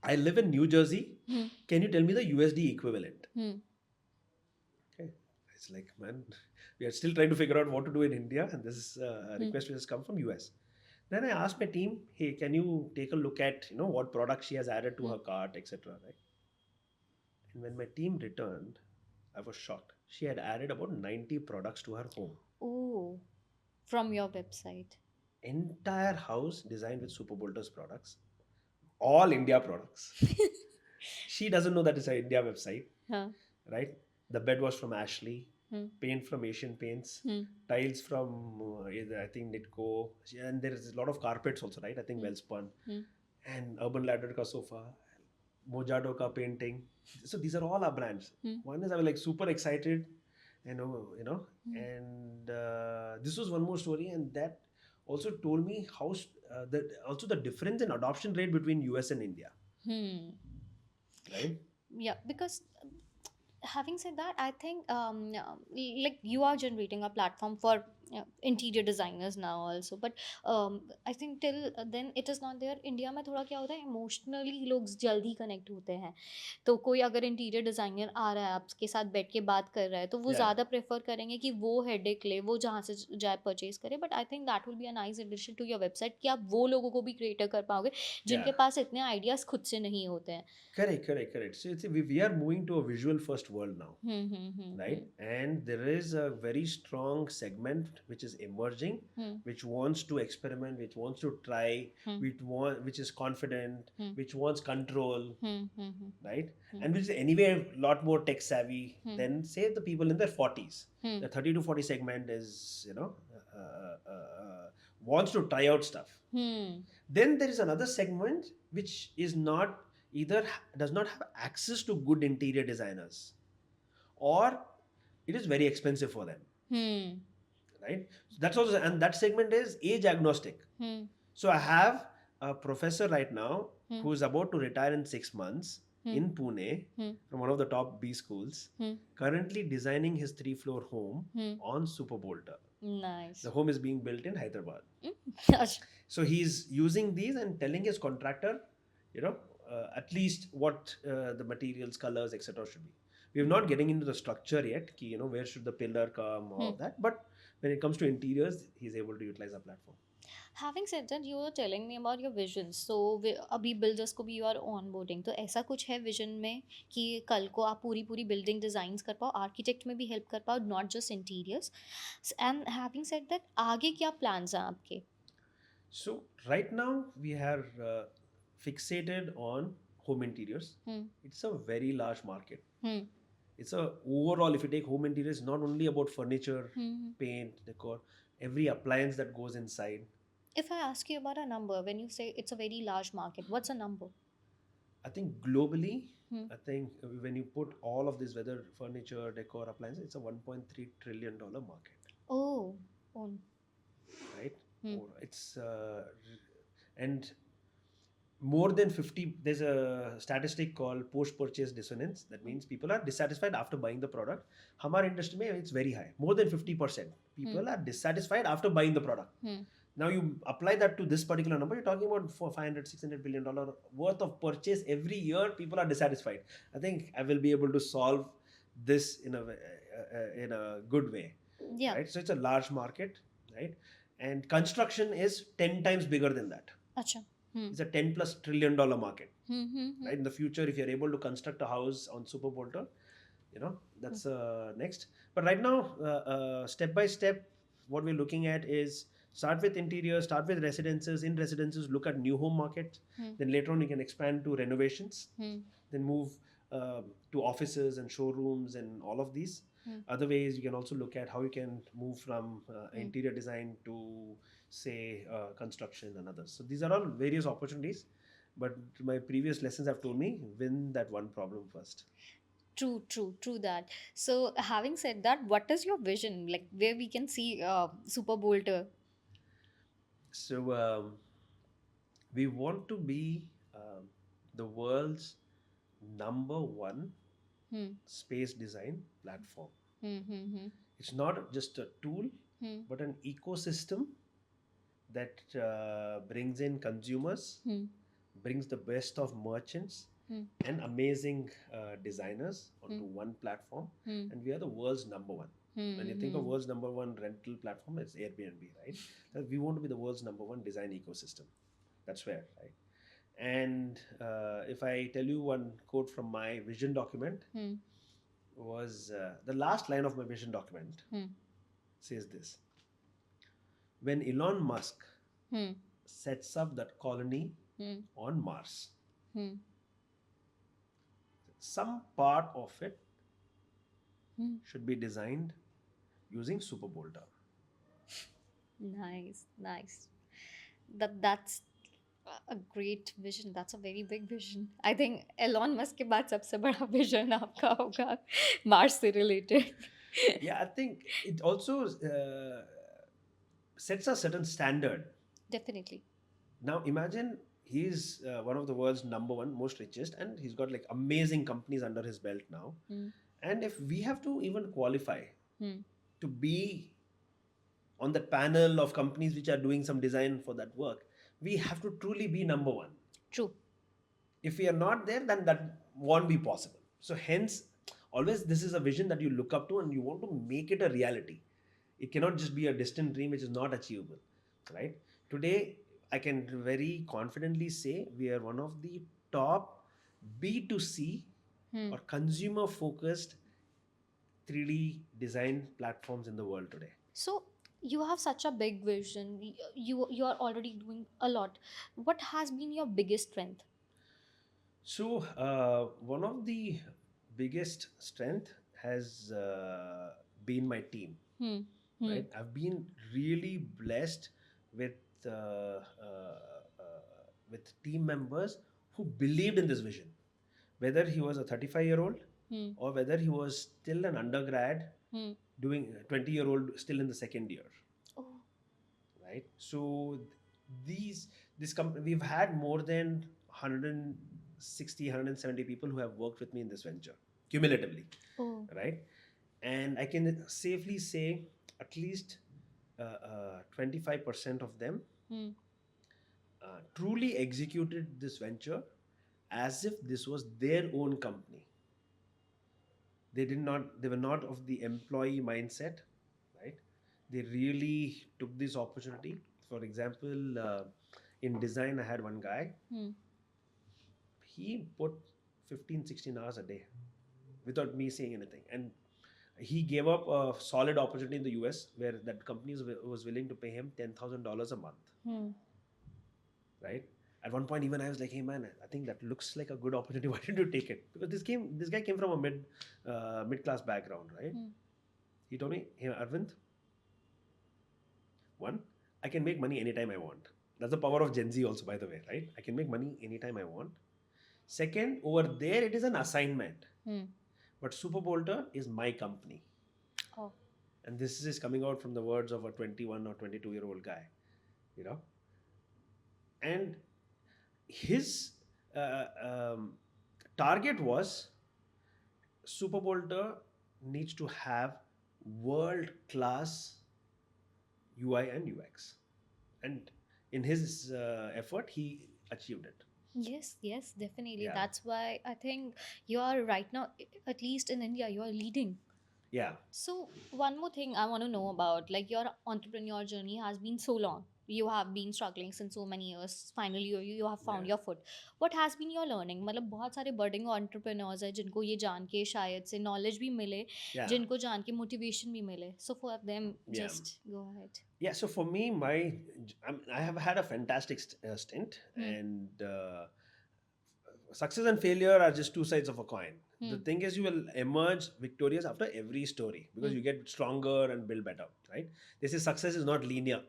I live in New Jersey. Hmm. Can you tell me the USD equivalent? Hmm. Okay, it's like, man, we are still trying to figure out what to do in India, and this is a Hmm. request which has come from US. Then I asked my team, hey, can you take a look at what product she has added to Hmm. her cart, etc. Right? And when my team returned, I was shocked. She had added about 90 products to her home. Oh, from your website. Entire house designed with SuperBolter's products, all India products. She doesn't know that it's an India website, Huh. right? The bed was from Ashley, Hmm. paint from Asian Paints, Hmm. tiles from either, I think, Nitco, and there is a lot of carpets also, right? I think Hmm. Wellspun, Hmm. and Urban Ladder ka sofa, Mojado ka painting. So these are all our brands. Hmm. One is I was like super excited, Hmm. and this was one more story, and that also told me how that also the difference in adoption rate between US and India, Hmm. right? Yeah, because having said that, I think like you are generating a platform for interior designers now also, but I think till then it is not there. India में थोड़ा क्या होता है, emotionally लोग जल्दी connect होते हैं, तो कोई अगर इंटीरियर डिज़ाइनर आ रहा है आपके साथ बैठ के बात कर रहा है तो वो Yeah, ज़्यादा प्रेफर करेंगे कि वो हेडेक ले, वो जहाँ से जाए परचेज करे. But I think that will be a nice addition to your website कि आप वो लोगों को भी क्रिएटर कर पाओगे yeah. जिनके पास इतने आइडियाज़ खुद से नहीं होते हैं. Correct. So we are moving to a visual first world now, right? And there is a very strong segment which is emerging, which wants to experiment, which wants to try, which is confident, which wants control, right? And which is anyway a lot more tech savvy than say the people in their 40s. The 30 to 40 segment is, wants to try out stuff. Then there is another segment which is not either does not have access to good interior designers, or it is very expensive for them, right? So that's also, and that segment is age agnostic. So I have a professor right now who is about to retire in 6 months in Pune from one of the top B schools, currently designing his 3-floor home on SuperBolter. Nice. The home is being built in Hyderabad. अच्छा. So he's using these and telling his contractor, at least what the materials, colors, etc. should be. We're not getting into the structure yet, ki, where should the pillar come, all of that. But when it comes to interiors, he's able to utilize our platform. Having said that, you were telling me about your vision. So अभी builders को भी you are onboarding. तो ऐसा कुछ है vision में कि कल को आप पूरी पूरी building designs कर पाओ, architect में भी help कर पाओ, not just interiors. And having said that, आगे क्या plans हैं आपके? So right now we are fixated on home interiors. It's a very large market. It's a overall, if you take home interiors, not only about furniture, paint, decor, every appliance that goes inside. If I ask you about a number, when you say it's a very large market, what's a number? I think globally, I think when you put all of this, whether furniture, decor, appliances, it's a $1.3 trillion market, Oh, right? Or it's and more than 50, there's a statistic called post purchase dissonance. That means people are dissatisfied after buying the product. Hamar industry mein it's very high, more than 50% people are dissatisfied after buying the product. Now you apply that to this particular number, you're talking about for 500 $600 billion worth of purchase every year. People are dissatisfied. I think I will be able to solve this in a good way. yeah. Right? So it's a large market, right? And construction is 10 times bigger than that. अच्छा. It's a $10+ trillion market. Right? In the future, if you're able to construct a house on SuperBolter, that's next. But right now, step by step, what we're looking at is start with interiors, start with residences. In residences, look at new home market. Then later on, you can expand to renovations. Then move to offices and showrooms and all of these. Other ways, you can also look at how you can move from interior design to, say, construction and others. So these are all various opportunities. But my previous lessons have told me win that one problem first. True that. So having said that, what is your vision, like where we can see SuperBolter? So we want to be the world's number one space design platform. It's not just a tool, but an ecosystem that brings in consumers, brings the best of merchants and amazing designers onto one platform, and we are the world's number one. When you think of world's number one rental platform, it's Airbnb, right? We want to be the world's number one design ecosystem. That's where, right? And if I tell you one quote from my vision document, was the last line of my vision document says this: when Elon Musk sets up that colony on Mars, some part of it should be designed using SuperBolter. Nice, nice. That's a great vision. That's a very big vision. I think Elon Musk के बाद सबसे बड़ा vision आपका होगा Mars से related. Yeah, I think it also sets a certain standard. Definitely. Now imagine he's one of the world's number one most richest, and he's got like amazing companies under his belt now. And if we have to even qualify to be on that panel of companies which are doing some design for that work, we have to truly be number one. True. If we are not there, then that won't be possible. So hence, always this is a vision that you look up to and you want to make it a reality. It cannot just be a distant dream which is not achievable, right? Today, I can very confidently say we are one of the top B2C or consumer focused 3D design platforms in the world today. So you have such a big vision. You are already doing a lot. What has been your biggest strength? So one of the biggest strength has been my team. Right, I've been really blessed with team members who believed in this vision. Whether he was a 35-year-old or whether he was still an undergrad doing 20-year-old still in the second year. Oh. Right. So this company, we've had more than 160, 170 people who have worked with me in this venture cumulatively. Oh. Right. And I can safely say at least 25% of them truly executed this venture as if this was their own company. They were not of the employee mindset, right? They really took this opportunity. For example, in design, I had one guy. He put 15, 16 hours a day without me saying anything. And he gave up a solid opportunity in the US where that company was willing to pay him $10,000 a month. Right? At one point, even I was like, "Hey man, I think that looks like a good opportunity. Why didn't you take it?" Because this guy came from a mid-class background, right? He told me, "Hey Arvind, one, I can make money anytime I want. That's the power of Gen Z also, by the way, right? I can make money anytime I want. Second, over there, it is an assignment. But SuperBolter is my company." Oh. And this is coming out from the words of a 21 or 22-year-old guy, you know. And his target was SuperBolter needs to have world-class UI and UX. And in his effort, he achieved it. Yes, yes, definitely. Yeah. That's why I think you are right now, at least in India, you are leading. Yeah. So one more thing I want to know about, like your entrepreneur journey has been so long. You have been struggling since so many years. Finally, you have found your foot. What has been your learning? मतलब बहुत सारे budding entrepreneurs हैं जिनको ये जान के शायद से knowledge भी मिले, जिनको जान के motivation भी मिले. So for them, just go ahead. Yeah. So for me, I have had a fantastic stint, and success and failure are just two sides of a coin. The thing is, you will emerge victorious after every story because you get stronger and build better, right? This is success is not linear.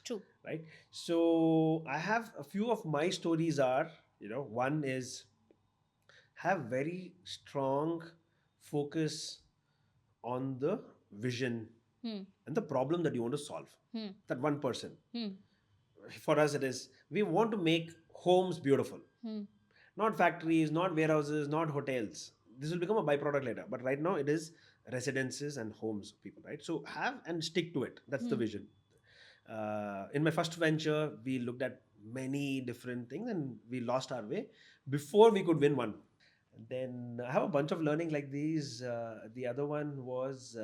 True. Right? So I have a few of my stories are, one is have very strong focus on the vision and the problem that you want to solve. That one person. For us, it is, we want to make homes beautiful. Not factories, not warehouses, not hotels. This will become a byproduct later. But right now, it is residences and homes of people, right? So have and stick to it. That's the vision. In my first venture, we looked at many different things and we lost our way before we could win one. Then I have a bunch of learning like these. The other one was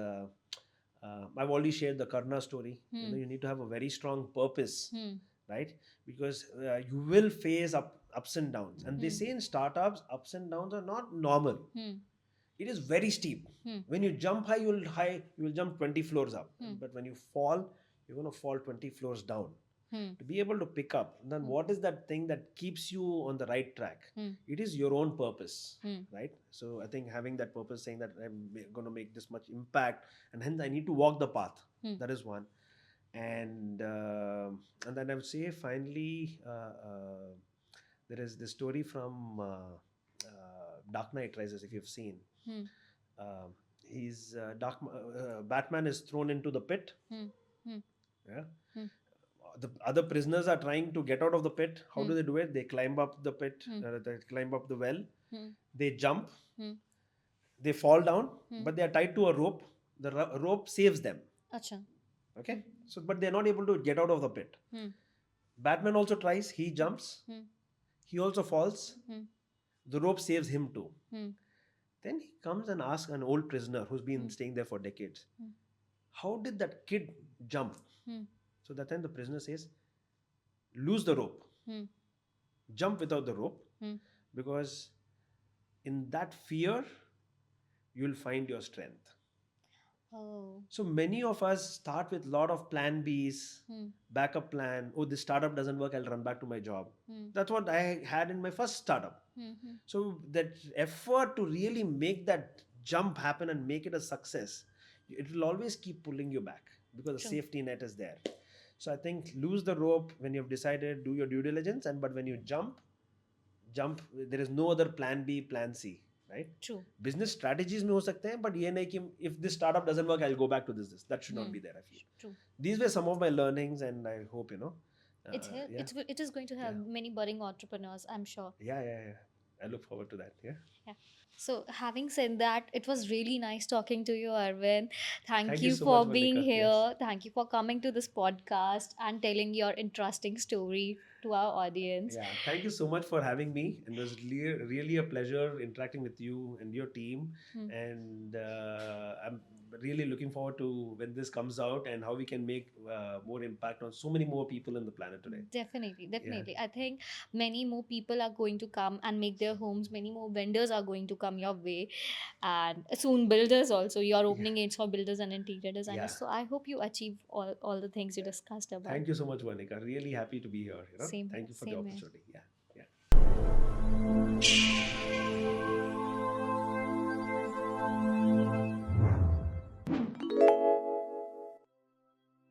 I've already shared the Karna story. You need to have a very strong purpose, right? Because you will face ups and downs. And they say in startups, ups and downs are not normal. It is very steep. When you jump high, you will jump 20 floors up. But when you fall, you're going to fall 20 floors down. To be able to pick up, then what is that thing that keeps you on the right track? It is your own purpose, right? So I think having that purpose, saying that I'm going to make this much impact, and hence I need to walk the path. That is one. And then I would say finally, there is this story from Dark Knight Rises, if you've seen. Batman is thrown into the pit. Yeah. The other prisoners are trying to get out of the pit. How do they do it? They climb up the pit, they climb up the well, they jump, they fall down, but they are tied to a rope. The rope saves them. Acha. Okay? So, but they're not able to get out of the pit. Batman also tries, he jumps, he also falls, the rope saves him too. Then he comes and asks an old prisoner who's been staying there for decades, how did that kid jump? So that time the prisoner says, lose the rope, jump without the rope, because in that fear, you'll find your strength. Oh. So many of us start with a lot of plan Bs, backup plan. Oh, this startup doesn't work, I'll run back to my job. That's what I had in my first startup. So that effort to really make that jump happen and make it a success, it will always keep pulling you back because the safety net is there. So I think lose the rope when you've decided, do your due diligence, but when you jump, there is no other plan B, plan C, right? True. Business strategies में हो सकते हैं, but ये नहीं कि if this startup doesn't work, I'll go back to this. That should not be there, I feel. True. These were some of my learnings, and I hope, It is going to help many budding entrepreneurs, I'm sure. Yeah. I look forward to that. Yeah. So, having said that, it was really nice talking to you, Arvind. Thank you you so for much, being Varnika. here. Yes. Thank you for coming to this podcast and telling your interesting story to our audience. Yeah, thank you so much for having me. And it was really a pleasure interacting with you and your team. And I'm really looking forward to when this comes out and how we can make more impact on so many more people in the planet today. Definitely. I think many more people are going to come and make their homes. Many more vendors are going to come your way, and soon builders also. You are opening it for builders and interior designers. Yeah. So I hope you achieve all the things you discussed about. Thank you so much, Varnika. Really happy to be here. Same Thank you for the here. opportunity.